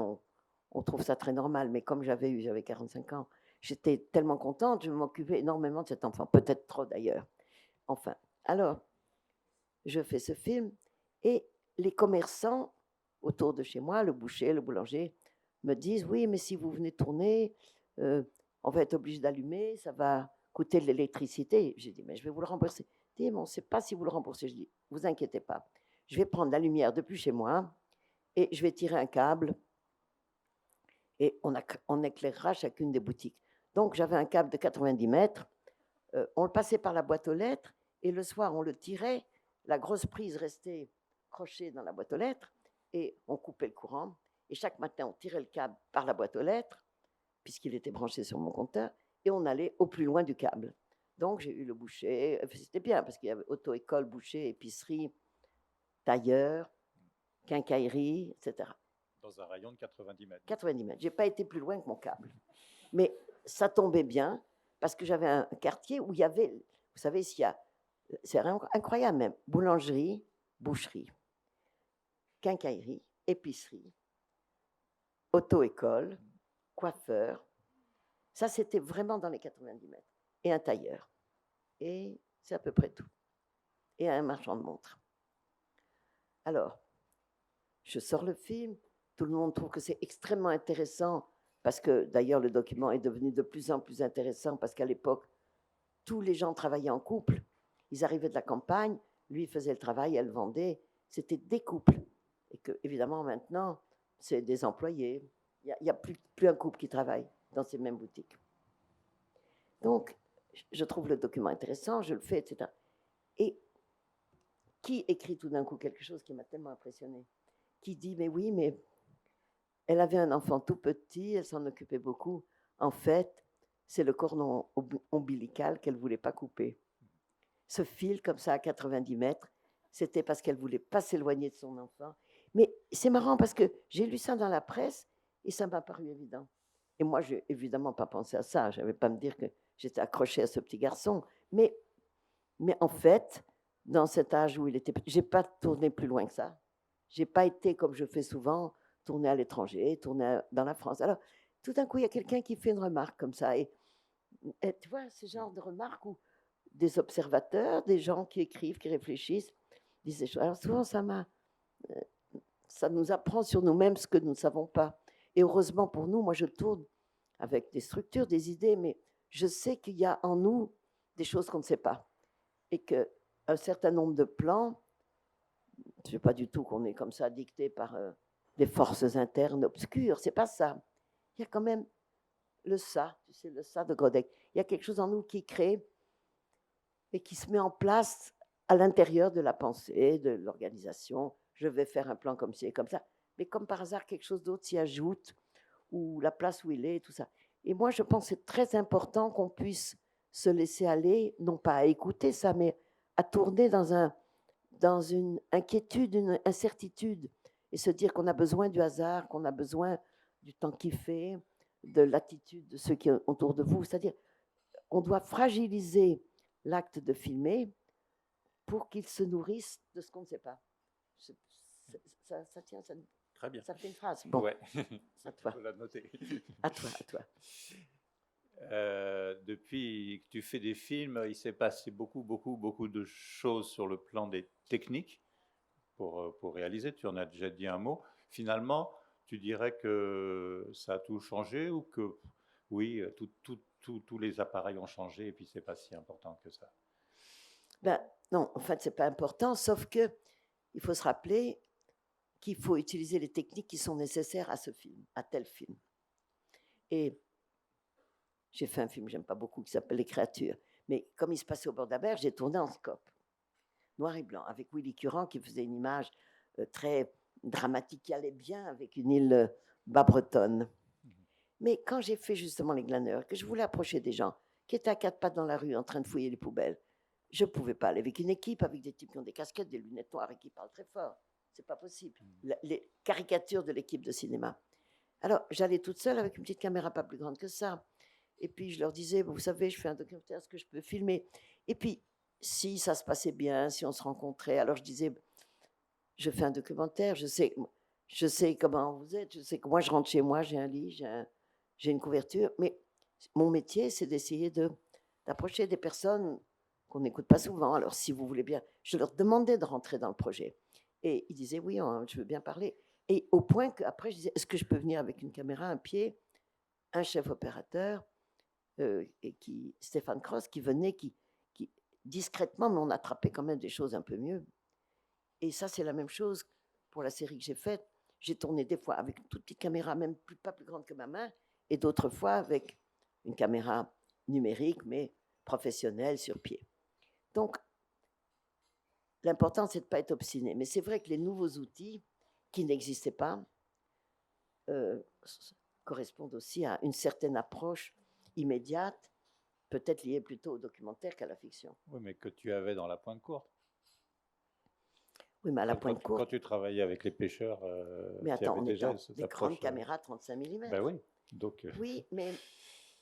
on trouve ça très normal. Mais comme j'avais 45 ans, j'étais tellement contente. Je m'occupais énormément de cet enfant. Peut-être trop d'ailleurs. Enfin, alors, je fais ce film. Et les commerçants autour de chez moi, le boucher, le boulanger, me disent, oui, mais si vous venez tourner, on va être obligé d'allumer, ça va coûter de l'électricité. J'ai dit, mais je vais vous le rembourser. Il dit, mais on ne sait pas si vous le remboursez. Je dis, vous inquiétez pas. Je vais prendre la lumière depuis chez moi et je vais tirer un câble et on éclairera chacune des boutiques. Donc, j'avais un câble de 90 mètres. On le passait par la boîte aux lettres et le soir, on le tirait. La grosse prise restait crochée dans la boîte aux lettres et on coupait le courant. Et chaque matin, on tirait le câble par la boîte aux lettres, puisqu'il était branché sur mon compteur, et on allait au plus loin du câble. Donc, j'ai eu le boucher. C'était bien, parce qu'il y avait auto-école, boucher, épicerie, tailleur, quincaillerie, etc. Dans un rayon de 90 mètres. 90 mètres. Je n'ai pas été plus loin que mon câble. Mais ça tombait bien, parce que j'avais un quartier où il y avait, vous savez, c'est incroyable même, boulangerie, boucherie, quincaillerie, épicerie, auto-école, coiffeur. Ça, c'était vraiment dans les 90 mètres. Et un tailleur. Et c'est à peu près tout. Et un marchand de montres. Alors, je sors le film. Tout le monde trouve que c'est extrêmement intéressant parce que, d'ailleurs, le document est devenu de plus en plus intéressant parce qu'à l'époque, tous les gens travaillaient en couple. Ils arrivaient de la campagne, lui faisait le travail, elle vendait. C'était des couples. Et que, évidemment, maintenant, c'est des employés. Il n'y a plus un couple qui travaille dans ces mêmes boutiques. Donc, je trouve le document intéressant, je le fais, etc. Et qui écrit tout d'un coup quelque chose qui m'a tellement impressionné? Qui dit, mais oui, mais elle avait un enfant tout petit, elle s'en occupait beaucoup. En fait, c'est le cordon ombilical qu'elle ne voulait pas couper. Ce fil, comme ça, à 90 mètres, c'était parce qu'elle ne voulait pas s'éloigner de son enfant. Mais c'est marrant parce que j'ai lu ça dans la presse et ça m'a paru évident. Et moi, je n'ai évidemment pas pensé à ça. Je n'avais pas me dire que j'étais accrochée à ce petit garçon. Mais en fait, dans cet âge où il était petit, je n'ai pas tourné plus loin que ça. Je n'ai pas été, comme je fais souvent, tourner à l'étranger, tourner dans la France. Alors, tout d'un coup, il y a quelqu'un qui fait une remarque comme ça. Et tu vois, ce genre de remarque où des observateurs, des gens qui écrivent, qui réfléchissent, disent des choses. Alors souvent, ça nous apprend sur nous-mêmes ce que nous ne savons pas. Et heureusement pour nous, moi je tourne avec des structures, des idées, mais je sais qu'il y a en nous des choses qu'on ne sait pas. Et qu'un certain nombre de plans, je ne sais pas du tout qu'on est comme ça dicté par des forces internes obscures, c'est pas ça. Il y a quand même le ça, tu sais, le ça de Godec. Il y a quelque chose en nous qui crée et qui se met en place à l'intérieur de la pensée, de l'organisation. Je vais faire un plan comme ci et comme ça. Mais comme par hasard, quelque chose d'autre s'y ajoute, ou la place où il est, tout ça. Et moi, je pense que c'est très important qu'on puisse se laisser aller, non pas à écouter ça, mais à tourner dans une inquiétude, une incertitude, et se dire qu'on a besoin du hasard, qu'on a besoin du temps qui fait, de l'attitude de ceux qui sont autour de vous. C'est-à-dire, on doit fragiliser l'acte de filmer pour qu'il se nourrisse de ce qu'on ne sait pas. Ça tient, Très bien. ça fait une phrase. Bon, Ouais. à toi. Faut la noter. À toi, à toi. Depuis que tu fais des films, il s'est passé beaucoup de choses sur le plan des techniques pour réaliser. Tu en as déjà dit un mot. Finalement, tu dirais que ça a tout changé ou que oui, tous les appareils ont changé et puis c'est pas si important que ça. Ben, non, en fait, c'est pas important, sauf que il faut se rappeler qu'il faut utiliser les techniques qui sont nécessaires à ce film, à tel film. Et j'ai fait un film que j'aime pas beaucoup qui s'appelle Les Créatures, mais comme il se passait au bord de la mer, j'ai tourné en scope, noir et blanc, avec Willy Curran qui faisait une image très dramatique qui allait bien avec une île bas bretonne. Mais quand j'ai fait justement Les Glaneurs, que je voulais approcher des gens qui étaient à quatre pattes dans la rue en train de fouiller les poubelles, je ne pouvais pas aller avec une équipe, avec des types qui ont des casquettes, des lunettes noires et qui parlent très fort. C'est pas possible. Les caricatures de l'équipe de cinéma. Alors, j'allais toute seule avec une petite caméra pas plus grande que ça. Et puis, je leur disais, vous savez, je fais un documentaire, est-ce que je peux filmer? Et puis, si ça se passait bien, si on se rencontrait, alors je disais, je fais un documentaire, je sais comment vous êtes, je sais que moi, je rentre chez moi, j'ai un lit, j'ai une couverture, mais mon métier, c'est d'essayer d'approcher des personnes qu'on n'écoute pas souvent. Alors, si vous voulez bien, je leur demandais de rentrer dans le projet. Et ils disaient, oui, je veux bien parler. Et au point qu'après, je disais, est-ce que je peux venir avec une caméra, un pied, un chef opérateur, Stéphane Cross, qui venait, qui discrètement, mais on attrapait quand même des choses un peu mieux. Et ça, c'est la même chose pour la série que j'ai faite. J'ai tourné des fois avec une toute petite caméra, même pas plus grande que ma main, et d'autres fois avec une caméra numérique, mais professionnelle, sur pied. Donc, l'important, c'est de ne pas être obstiné. Mais c'est vrai que les nouveaux outils qui n'existaient pas correspondent aussi à une certaine approche immédiate, peut-être liée plutôt au documentaire qu'à la fiction. Oui, mais que tu avais dans La Pointe Courte. Oui, mais à la Pointe Courte. Quand tu travaillais avec les pêcheurs, mais attends, on déjà est des grandes caméras 35 mm. Ben oui. Donc, oui, mais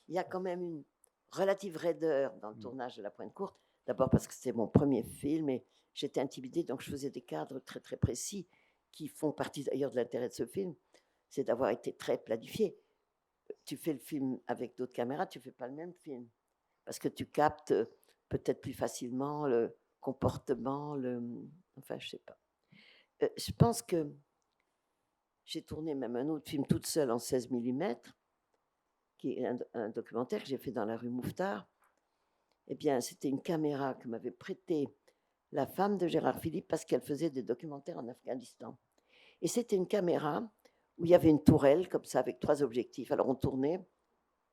il y a quand même une relative raideur dans le tournage de La Pointe Courte. D'abord parce que c'était mon premier film et j'étais intimidée, donc je faisais des cadres très très précis qui font partie d'ailleurs de l'intérêt de ce film, c'est d'avoir été très planifié. Tu fais le film avec d'autres caméras, tu ne fais pas le même film parce que tu captes peut-être plus facilement le comportement, enfin je ne sais pas. Je pense que j'ai tourné même un autre film toute seule en 16 mm, qui est un documentaire que j'ai fait dans la rue Mouffetard. Eh bien, c'était une caméra que m'avait prêtée la femme de Gérard Philippe parce qu'elle faisait des documentaires en Afghanistan. Et c'était une caméra où il y avait une tourelle comme ça avec 3 objectifs. Alors on tournait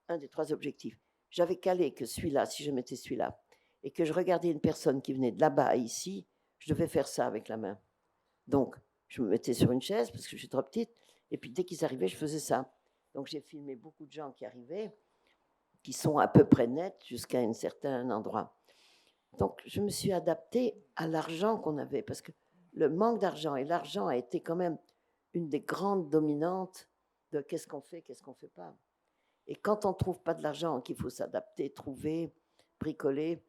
un des 3 objectifs. J'avais calé que celui-là, si je mettais celui-là, et que je regardais une personne qui venait de là-bas à ici, je devais faire ça avec la main. Donc, je me mettais sur une chaise parce que je suis trop petite, et puis dès qu'ils arrivaient, je faisais ça. Donc j'ai filmé beaucoup de gens qui arrivaient, qui sont à peu près nets jusqu'à un certain endroit. Donc je me suis adaptée à l'argent qu'on avait, parce que le manque d'argent, et l'argent a été quand même une des grandes dominantes de qu'est-ce qu'on fait, qu'est-ce qu'on ne fait pas. Et quand on ne trouve pas de l'argent, qu'il faut s'adapter, trouver, bricoler,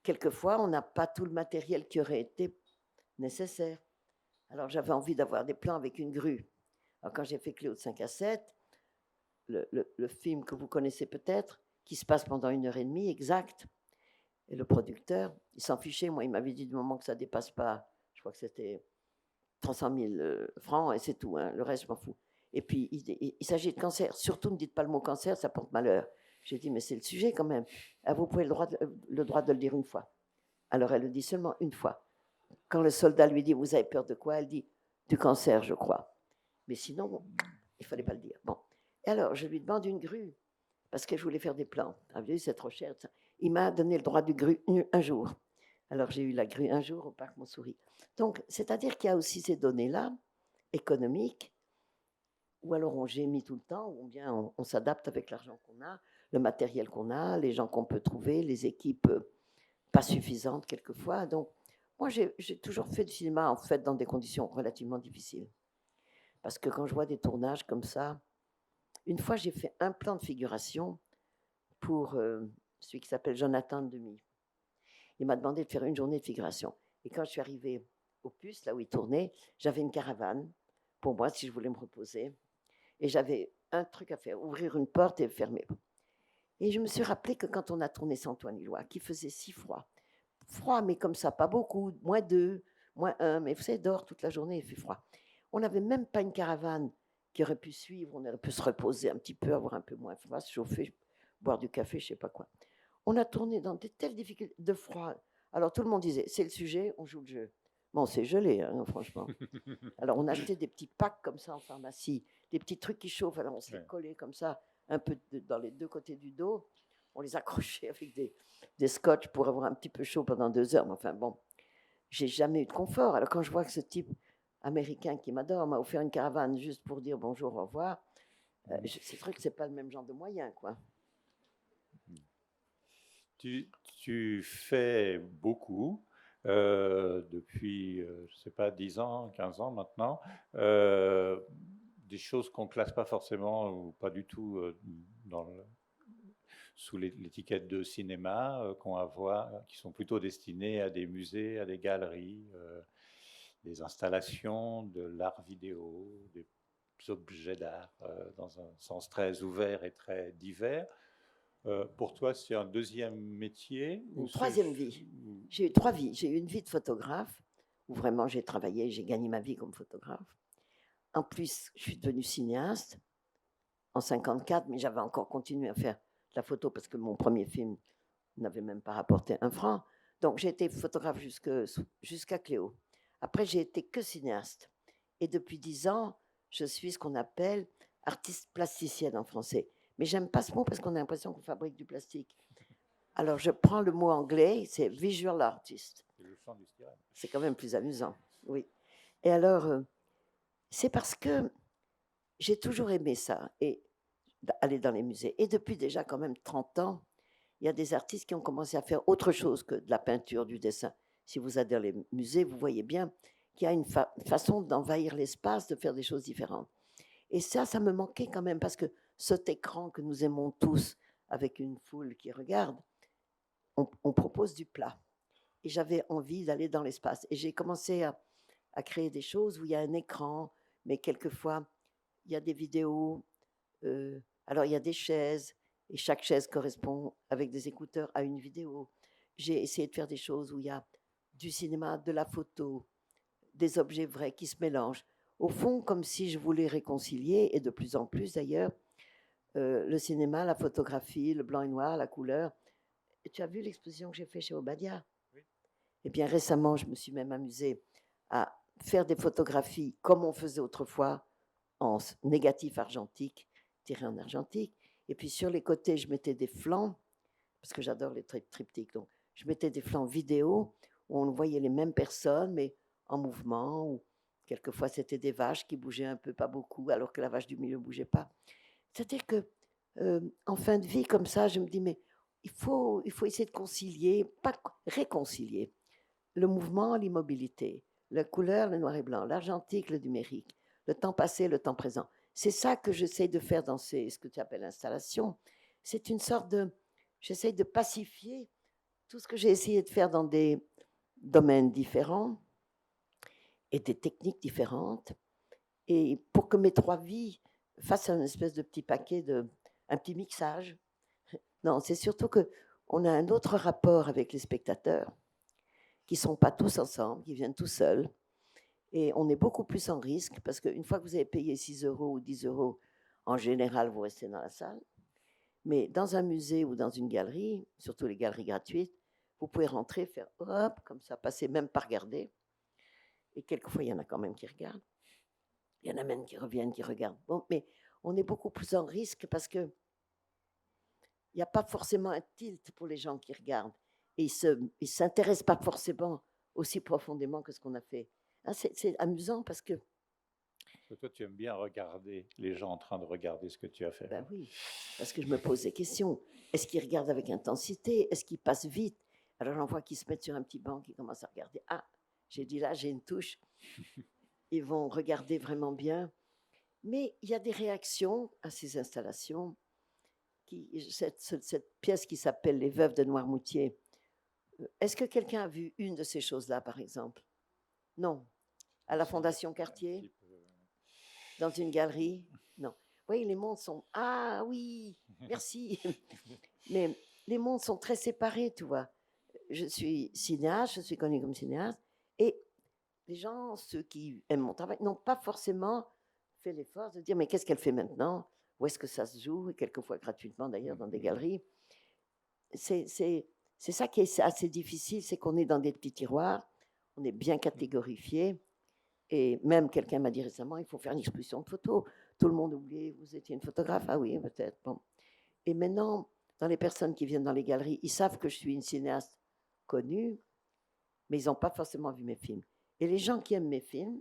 quelquefois on n'a pas tout le matériel qui aurait été nécessaire. Alors j'avais envie d'avoir des plans avec une grue. Alors quand j'ai fait Cléo de 5 à 7, le film que vous connaissez peut-être, qui se passe pendant 1h30 exact, et le producteur, il s'en fichait. Moi, il m'avait dit du moment que ça ne dépasse pas, je crois que c'était 300 000 francs, et c'est tout, hein, le reste, je m'en fous. Et puis, il s'agit de cancer. Surtout, ne dites pas le mot cancer, ça porte malheur. J'ai dit, mais c'est le sujet quand même. Ah, vous pouvez le droit de le dire une fois. Alors, elle le dit seulement une fois. Quand le soldat lui dit, vous avez peur de quoi? Elle dit, du cancer, je crois. Mais sinon, il ne fallait pas le dire. Bon. Et alors, je lui demande une grue, parce que je voulais faire des plans. Ah, vu, c'est trop cher. Il m'a donné le droit du grue un jour. Alors, j'ai eu la grue un jour au parc Montsouris. Donc, c'est-à-dire qu'il y a aussi ces données-là, économiques, ou alors on gémit tout le temps, ou bien on s'adapte avec l'argent qu'on a, le matériel qu'on a, les gens qu'on peut trouver, les équipes pas suffisantes quelquefois. Donc, moi, j'ai toujours fait du cinéma, en fait, dans des conditions relativement difficiles. Parce que quand je vois des tournages comme ça, une fois, j'ai fait un plan de figuration pour celui qui s'appelle Jonathan Demi. Il m'a demandé de faire une journée de figuration. Et quand je suis arrivée au Puce, là où il tournait, j'avais une caravane pour moi, si je voulais me reposer. Et j'avais un truc à faire, ouvrir une porte et fermer. Et je me suis rappelé que quand on a tourné Saint-Ouen-Lillois, qu'il faisait si froid, froid, mais comme ça, pas beaucoup, -2, -1, mais vous savez, dehors toute la journée, il fait froid. On n'avait même pas une caravane qui aurait pu suivre, on aurait pu se reposer un petit peu, avoir un peu moins froid, se chauffer, boire du café, je ne sais pas quoi. On a tourné dans de telles difficultés de froid. Alors tout le monde disait, c'est le sujet, on joue le jeu. Bon, c'est gelé, hein, franchement. Alors on achetait des petits packs comme ça en pharmacie, des petits trucs qui chauffent, alors on se les collait comme ça, un peu dans les deux côtés du dos. On les accrochait avec des scotch pour avoir un petit peu chaud pendant 2 heures. Mais enfin bon, j'ai jamais eu de confort. Alors quand je vois que ce type américain qui m'adore m'a offert une caravane juste pour dire bonjour, au revoir, c'est vrai que c'est pas le même genre de moyen, quoi. Tu fais beaucoup depuis, je ne sais pas, 10 ans, 15 ans maintenant, des choses qu'on ne classe pas forcément ou pas du tout sous l'étiquette de cinéma, qui sont plutôt destinées à des musées, à des galeries, des installations, de l'art vidéo, des objets d'art dans un sens très ouvert et très divers. Pour toi, c'est un deuxième métier Une troisième vie. J'ai eu 3 vies. J'ai eu une vie de photographe, où vraiment j'ai travaillé, j'ai gagné ma vie comme photographe. En plus, je suis devenue cinéaste en 54, mais j'avais encore continué à faire de la photo parce que mon premier film n'avait même pas rapporté un franc. Donc j'ai été photographe jusqu'à Cléo. Après, j'ai été que cinéaste. Et depuis 10 ans, je suis ce qu'on appelle artiste plasticienne en français. Mais j'aime pas ce mot parce qu'on a l'impression qu'on fabrique du plastique. Alors je prends le mot anglais, c'est visual artist. C'est le champ du styrène. C'est quand même plus amusant, oui. Et alors, c'est parce que j'ai toujours aimé ça, et aller dans les musées. Et depuis déjà quand même 30 ans, il y a des artistes qui ont commencé à faire autre chose que de la peinture, du dessin. Si vous allez dans les musées, vous voyez bien qu'il y a une façon d'envahir l'espace, de faire des choses différentes. Et ça me manquait quand même, parce que cet écran que nous aimons tous, avec une foule qui regarde, on propose du plat. Et j'avais envie d'aller dans l'espace. Et j'ai commencé à créer des choses où il y a un écran, mais quelquefois, il y a des vidéos. Alors, il y a des chaises, et chaque chaise correspond avec des écouteurs à une vidéo. J'ai essayé de faire des choses où il y a du cinéma, de la photo, des objets vrais qui se mélangent. Au fond, comme si je voulais réconcilier, et de plus en plus d'ailleurs, le cinéma, la photographie, le blanc et noir, la couleur. Et tu as vu l'exposition que j'ai faite chez Obadia? Oui. Eh bien, récemment, je me suis même amusée à faire des photographies comme on faisait autrefois, en négatif argentique, tiré en argentique. Et puis sur les côtés, je mettais des flancs, parce que j'adore les triptyques. Donc, je mettais des flancs vidéo où on voyait les mêmes personnes, mais en mouvement. Ou quelquefois, c'était des vaches qui bougeaient un peu, pas beaucoup, alors que la vache du milieu ne bougeait pas. C'est-à-dire que, en fin de vie, comme ça, je me dis, mais il faut essayer de concilier, pas réconcilier, le mouvement, l'immobilité, la couleur, le noir et blanc, l'argentique, le numérique, le temps passé, le temps présent. C'est ça que j'essaie de faire dans ce que tu appelles installation. C'est une sorte de... J'essaie de pacifier tout ce que j'ai essayé de faire dans des domaines différents et des techniques différentes, et pour que mes 3 vies fassent un espèce de petit paquet, un petit mixage. Non, c'est surtout qu'on a un autre rapport avec les spectateurs, qui ne sont pas tous ensemble, qui viennent tout seuls. Et on est beaucoup plus en risque, parce qu'une fois que vous avez payé 6 euros ou 10 euros, en général, vous restez dans la salle. Mais dans un musée ou dans une galerie, surtout les galeries gratuites, vous pouvez rentrer, faire hop, comme ça, passer même pas regarder. Et quelquefois, il y en a quand même qui regardent. Il y en a même qui reviennent, qui regardent. Bon, mais on est beaucoup plus en risque, parce que il n'y a pas forcément un tilt pour les gens qui regardent. Et ils ne s'intéressent pas forcément aussi profondément que ce qu'on a fait. Hein, c'est amusant, parce que Toi, tu aimes bien regarder les gens en train de regarder ce que tu as fait. Ben oui, parce que je me pose des questions. Est-ce qu'ils regardent avec intensité? Est-ce qu'ils passent vite? Alors j'en vois qui se mettent sur un petit banc, qui commencent à regarder. Ah, j'ai dit là, j'ai une touche. Ils vont regarder vraiment bien. Mais il y a des réactions à ces installations. Cette pièce qui s'appelle Les Veuves de Noirmoutier, est-ce que quelqu'un a vu une de ces choses-là, par exemple? Non. À la Fondation Cartier? Dans une galerie? Non. Oui, les mondes sont... Ah oui, merci. Mais les mondes sont très séparés, tu vois. Je suis cinéaste, je suis connue comme cinéaste, et les gens, ceux qui aiment mon travail, n'ont pas forcément fait l'effort de dire mais qu'est-ce qu'elle fait maintenant? Où est-ce que ça se joue? Et quelquefois gratuitement d'ailleurs dans des galeries. C'est ça qui est assez difficile, c'est qu'on est dans des petits tiroirs, on est bien catégorifié. Et même quelqu'un m'a dit récemment, il faut faire une exposition de photos. Tout le monde oublie, vous étiez une photographe. Ah oui, peut-être. Bon. Et maintenant, dans les personnes qui viennent dans les galeries, ils savent que je suis une cinéaste connue, mais ils n'ont pas forcément vu mes films. Et les gens qui aiment mes films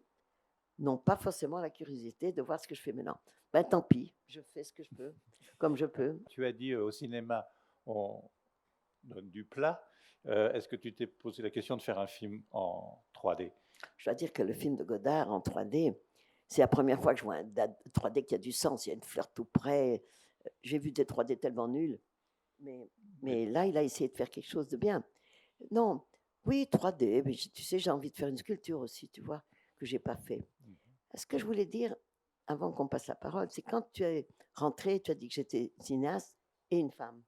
n'ont pas forcément la curiosité de voir ce que je fais maintenant. Ben tant pis, je fais ce que je peux, comme je peux. Tu as dit au cinéma, on donne du plat. Est-ce que tu t'es posé la question de faire un film en 3D? Je dois dire que le film de Godard en 3D, c'est la première fois que je vois un 3D qui a du sens. Il y a une fleur tout près. J'ai vu des 3D tellement nuls. Mais là, il a essayé de faire quelque chose de bien. Non, oui, 3D, mais tu sais, j'ai envie de faire une sculpture aussi, tu vois, que j'ai pas fait. Ce que je voulais dire, avant qu'on passe la parole, c'est quand tu es rentré, tu as dit que j'étais cinéaste et une femme.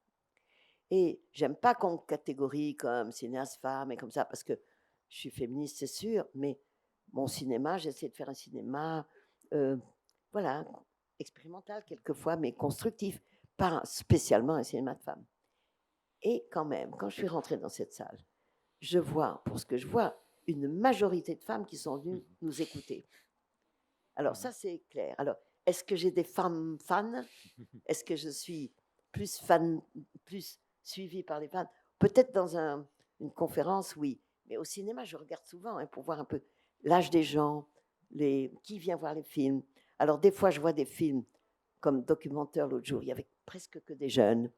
Et j'aime pas qu'on me catégorie comme cinéaste femme et comme ça, parce que je suis féministe, c'est sûr, mais mon cinéma, j'essaie de faire un cinéma, euh, voilà, expérimental quelquefois, mais constructif, pas spécialement un cinéma de femme. Et quand même, quand je suis rentrée dans cette salle, je vois, pour ce que je vois, une majorité de femmes qui sont venues nous écouter. Alors ça, c'est clair. Alors, est-ce que j'ai des femmes fans? Est-ce que je suis plus fan, plus suivie par les fans? Peut-être dans une conférence, oui. Mais au cinéma, je regarde souvent hein, pour voir un peu l'âge des gens, qui vient voir les films. Alors, des fois, je vois des films comme documentaire l'autre jour, il y avait presque que des jeunes.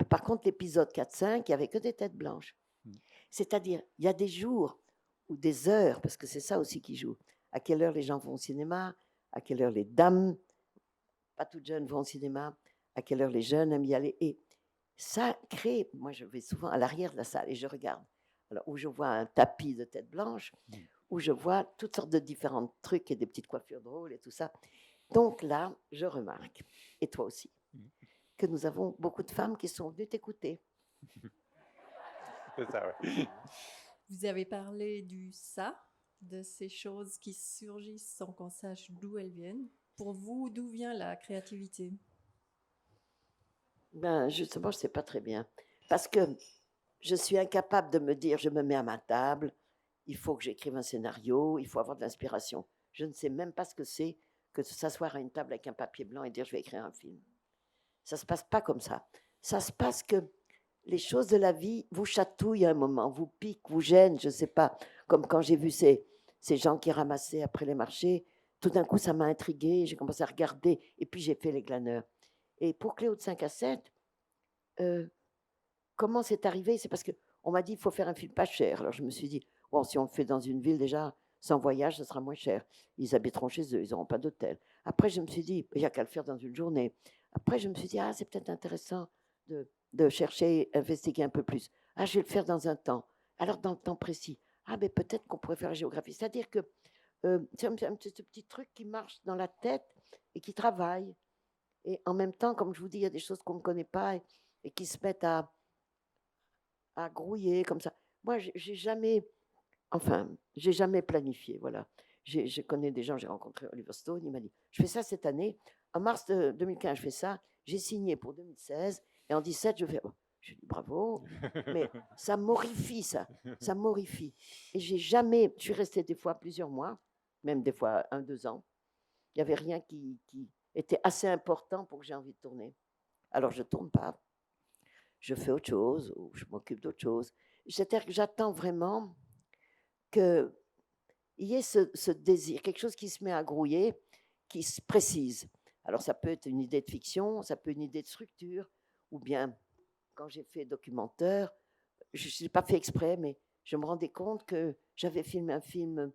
Par contre, l'épisode 4-5, il n'y avait que des têtes blanches. C'est-à-dire, il y a des jours ou des heures, parce que c'est ça aussi qui joue. À quelle heure les gens vont au cinéma? À quelle heure les dames, pas toutes jeunes, vont au cinéma? À quelle heure les jeunes aiment y aller? Et ça crée, moi je vais souvent à l'arrière de la salle et je regarde. Alors, où je vois un tapis de tête blanche, où je vois toutes sortes de différents trucs et des petites coiffures drôles et tout ça. Donc là, je remarque, et toi aussi, que nous avons beaucoup de femmes qui sont venues t'écouter. C'est ça, oui. Vous avez parlé du ça, de ces choses qui surgissent sans qu'on sache d'où elles viennent. Pour vous, d'où vient la créativité? Ben, justement, je ne sais pas très bien. Parce que je suis incapable de me dire, je me mets à ma table, il faut que j'écrive un scénario, il faut avoir de l'inspiration. Je ne sais même pas ce que c'est que de s'asseoir à une table avec un papier blanc et dire, je vais écrire un film. Ça ne se passe pas comme ça. Ça se passe que les choses de la vie vous chatouillent à un moment, vous piquent, vous gênent, je ne sais pas. Comme quand j'ai vu ces gens qui ramassaient après les marchés, tout d'un coup, ça m'a intrigué, j'ai commencé à regarder, et puis j'ai fait les glaneurs. Et pour Cléo de 5 à 7, comment c'est arrivé? C'est parce qu'on m'a dit il faut faire un film pas cher. Alors je me suis dit, bon, si on le fait dans une ville déjà, sans voyage, ce sera moins cher. Ils habiteront chez eux, ils n'auront pas d'hôtel. Après, je me suis dit, il n'y a qu'à le faire dans une journée. Après, je me suis dit, ah, c'est peut-être intéressant de chercher, investiguer un peu plus. Ah, je vais le faire dans un temps. Alors, dans le temps précis. Ah, mais peut-être qu'on pourrait faire la géographie. C'est-à-dire que c'est un petit truc qui marche dans la tête et qui travaille. Et en même temps, comme je vous dis, il y a des choses qu'on ne connaît pas et qui se mettent à grouiller comme ça. Moi, j'ai jamais, enfin, j'ai jamais planifié, voilà. Je connais des gens, j'ai rencontré Oliver Stone, il m'a dit, je fais ça cette année, en mars 2015, je fais ça, j'ai signé pour 2016, et en 2017, je fais, oh, je dis bravo, mais ça m'horrifie, ça m'horrifie. Et j'ai jamais, je suis restée des fois plusieurs mois, même des fois 1, 2 ans, il n'y avait rien qui était assez important pour que j'ai envie de tourner. Alors, je ne tourne pas, je fais autre chose ou je m'occupe d'autre chose. C'est-à-dire que j'attends vraiment qu'il y ait ce désir, quelque chose qui se met à grouiller qui se précise. Alors ça peut être une idée de fiction, ça peut être une idée de structure, ou bien quand j'ai fait documentaire, je n'ai pas fait exprès, mais je me rendais compte que j'avais filmé un film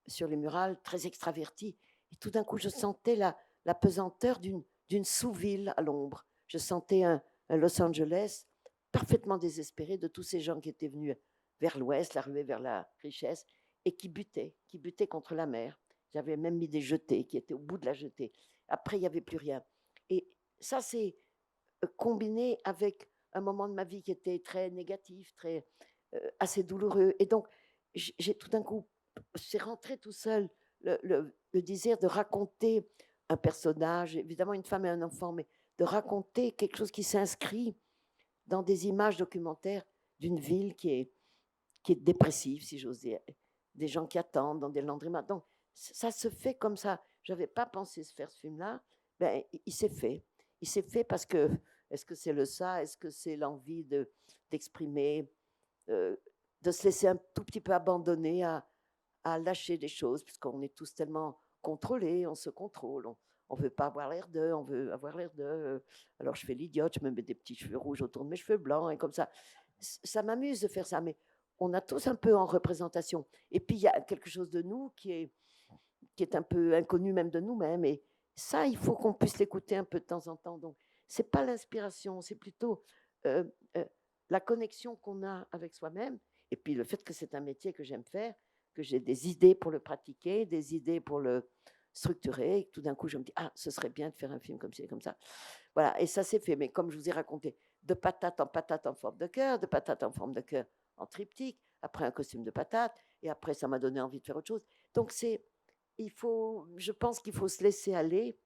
sur les murales très extraverti, et tout d'un coup je sentais la pesanteur d'une sous-ville à l'ombre. Je sentais un Los Angeles parfaitement désespéré de tous ces gens qui étaient venus vers l'ouest, la ruée vers la richesse, et qui butaient contre la mer. J'avais même mis des jetées qui étaient au bout de la jetée. Après, il n'y avait plus rien. Et ça, c'est combiné avec un moment de ma vie qui était très négatif, très assez douloureux. Et donc, j'ai tout d'un coup, c'est rentré tout seul le désir de raconter un personnage, évidemment une femme et un enfant, mais de raconter quelque chose qui s'inscrit dans des images documentaires d'une ville qui est dépressive, si j'ose dire, des gens qui attendent dans des laundromats. Donc, ça se fait comme ça. Je n'avais pas pensé se faire ce film-là. Ben, il s'est fait. Il s'est fait parce que, est-ce que c'est le ça, est-ce que c'est l'envie d'exprimer, de se laisser un tout petit peu abandonner à lâcher des choses, puisqu'on est tous tellement contrôlés, on se contrôle, on veut pas avoir l'air d'eux, on veut avoir l'air d'eux. Alors je fais l'idiote, je me mets des petits cheveux rouges autour de mes cheveux blancs, et comme ça. Ça m'amuse de faire ça, mais on a tous un peu en représentation. Et puis il y a quelque chose de nous qui est un peu inconnu même de nous-mêmes, et ça, il faut qu'on puisse l'écouter un peu de temps en temps. Donc, c'est pas l'inspiration, c'est plutôt euh, euh, la connexion qu'on a avec soi-même, et puis le fait que c'est un métier que j'aime faire, que j'ai des idées pour le pratiquer, des idées pour le structurer, et que tout d'un coup, je me dis, ah, ce serait bien de faire un film comme ci, comme ça. Voilà, et ça s'est fait. Mais comme je vous ai raconté, de patate en forme de cœur, de patate en forme de cœur en triptyque, après un costume de patate, et après, ça m'a donné envie de faire autre chose. Donc, je pense qu'il faut se laisser aller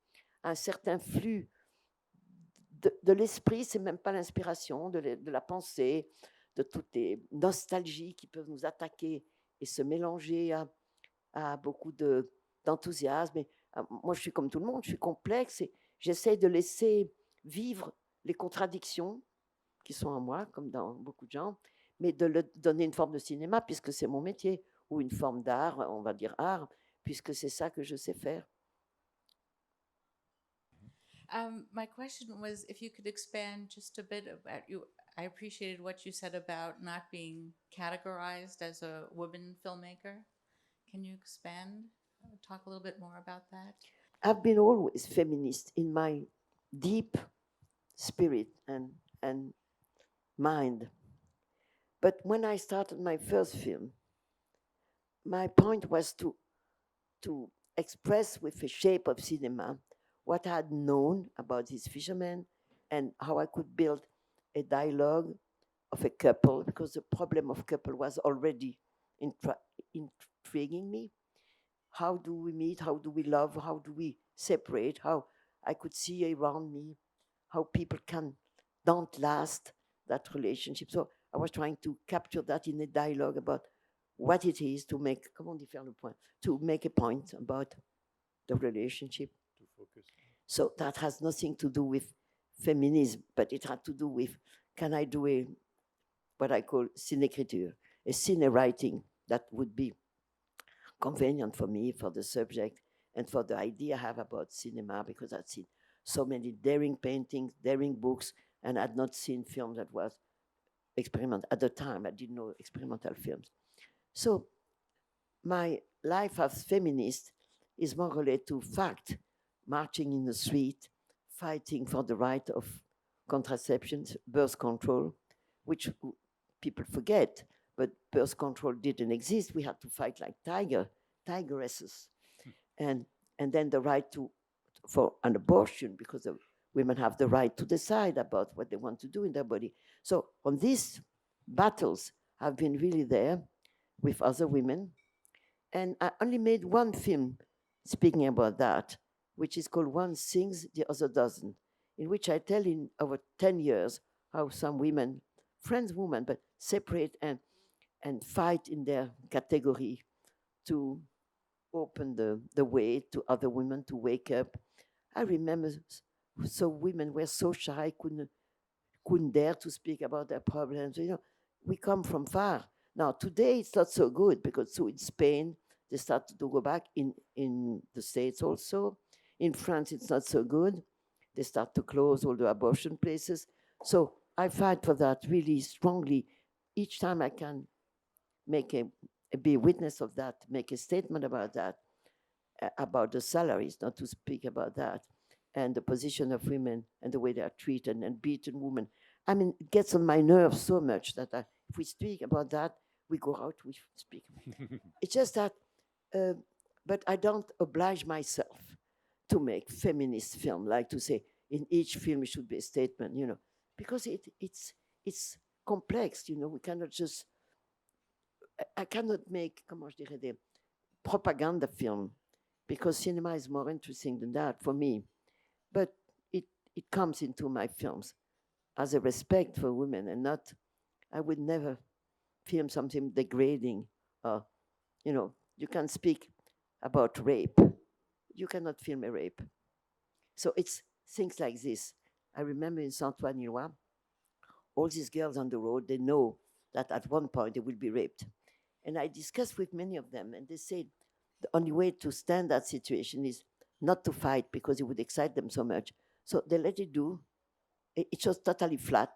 à un certain flux de l'esprit, c'est même pas l'inspiration, de la pensée, de toutes les nostalgies qui peuvent nous attaquer et se mélanger à beaucoup d'enthousiasme. Et, moi, je suis comme tout le monde, je suis complexe et j'essaie de laisser vivre les contradictions qui sont en moi, comme dans beaucoup de gens, mais de le donner une forme de cinéma, puisque c'est mon métier, ou une forme d'art, on va dire art, puisque c'est ça que je sais faire. My question was if you could expand just a bit about you. I appreciated what you said about not being categorized as a woman filmmaker. Can you expand, talk a little bit more about that? I've been always feminist in my deep spirit and mind. But when I started my first film, my point was to express with the shape of cinema what I had known about these fishermen and how I could build a dialogue of a couple, because the problem of couple was already intriguing me. How do we meet? How do we love? How do we separate? How I could see around me how people don't last that relationship. So I was trying to capture that in a dialogue about what it is to make, comment on dit faire le point, to make a point about the relationship. To focus. So that has nothing to do with feminism, but it had to do with, can I do what I call cinécriture, a cine writing that would be convenient for me, for the subject, and for the idea I have about cinema, because I'd seen so many daring paintings, daring books, and I'd not seen film that was experimental. At the time, I didn't know experimental films. So my life as feminist is more related to fact, marching in the street, fighting for the right of contraception, birth control, which people forget, but birth control didn't exist. We had to fight like tigeresses. And then the right for an abortion, because the women have the right to decide about what they want to do in their body. So on these battles, I've been really there with other women. And I only made one film speaking about that, which is called One Sings, the Other Doesn't, in which I tell in over 10 years how some women, friends women, but separate and fight in their category to open the way to other women to wake up. I remember so women were so shy, couldn't dare to speak about their problems. You know, we come from far. Now, today it's not so good because so in Spain, they started to go back in the States also. In France, it's not so good. They start to close all the abortion places. So I fight for that really strongly. Each time I can be a witness of that, make a statement about that, about the salaries, not to speak about that, and the position of women and the way they are treated and beaten women. I mean, it gets on my nerves so much that if we speak about that, we go out, we speak. It's just that, but I don't oblige myself to make feminist film, like to say in each film it should be a statement, because it's complex, we cannot just, I cannot make, comment je dirais, des propaganda film, because cinema is more interesting than that for me. But it comes into my films as a respect for women, and not, I would never film something degrading. You can speak about rape. You cannot film a rape. So it's things like this. I remember in Saint-Ouen-Loire, all these girls on the road, they know that at one point they will be raped. And I discussed with many of them, and they said the only way to stand that situation is not to fight, because it would excite them so much. So they let it do. It's just totally flat.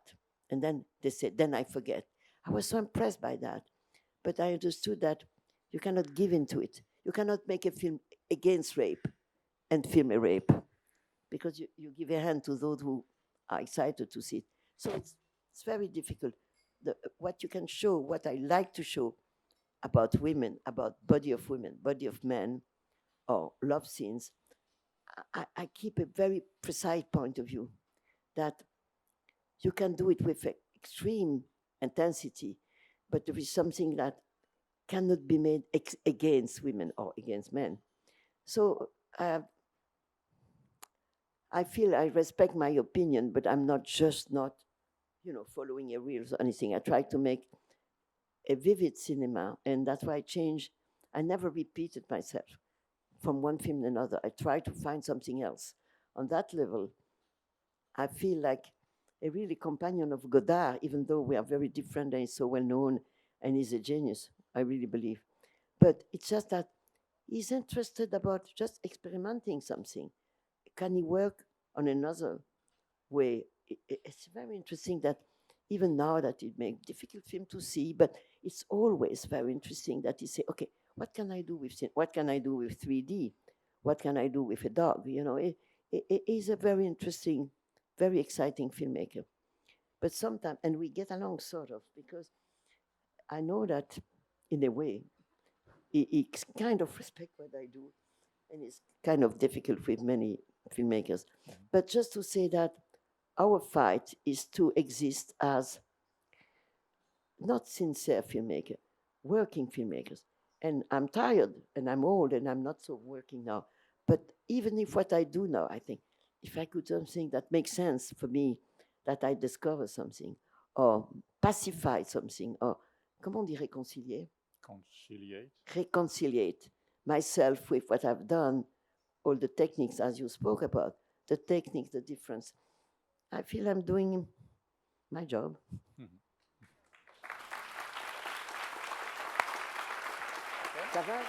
And then they said, then I forget. I was so impressed by that. But I understood that you cannot give into it. You cannot make a film against rape and film a rape, because you give a hand to those who are excited to see it. So it's very difficult. What you can show, what I like to show about women, about body of women, body of men, or love scenes, I keep a very precise point of view that you can do it with extreme intensity, but there is something that cannot be made against women or against men. So I feel I respect my opinion, but I'm not just following a rules or anything. I try to make a vivid cinema, and that's why I change. I never repeated myself from one film to another. I try to find something else. On that level, I feel like a really companion of Godard, even though we are very different and he's so well known and he's a genius, I really believe. But it's just that he's interested about just experimenting something. Can he work on another way? It's very interesting that even now that it makes difficult film to see, but it's always very interesting that he say, okay, what can I do with what can I do with 3D? What can I do with a dog? He's a very interesting, very exciting filmmaker. But sometimes, and we get along sort of, because I know that in a way, he kind of respect what I do, and it's kind of difficult with many filmmakers. But just to say that our fight is to exist as not sincere filmmaker, working filmmakers. And I'm tired, and I'm old, and I'm not so working now. But even if what I do now, I think, if I could do something that makes sense for me, that I discover something, or pacify something, or comment on dit réconcilier? Conciliate. Reconciliate myself with what I've done, all the techniques as you spoke about, the techniques, the difference. I feel I'm doing my job. Ça va?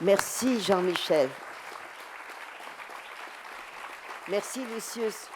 Merci Jean-Michel. Merci Lucius.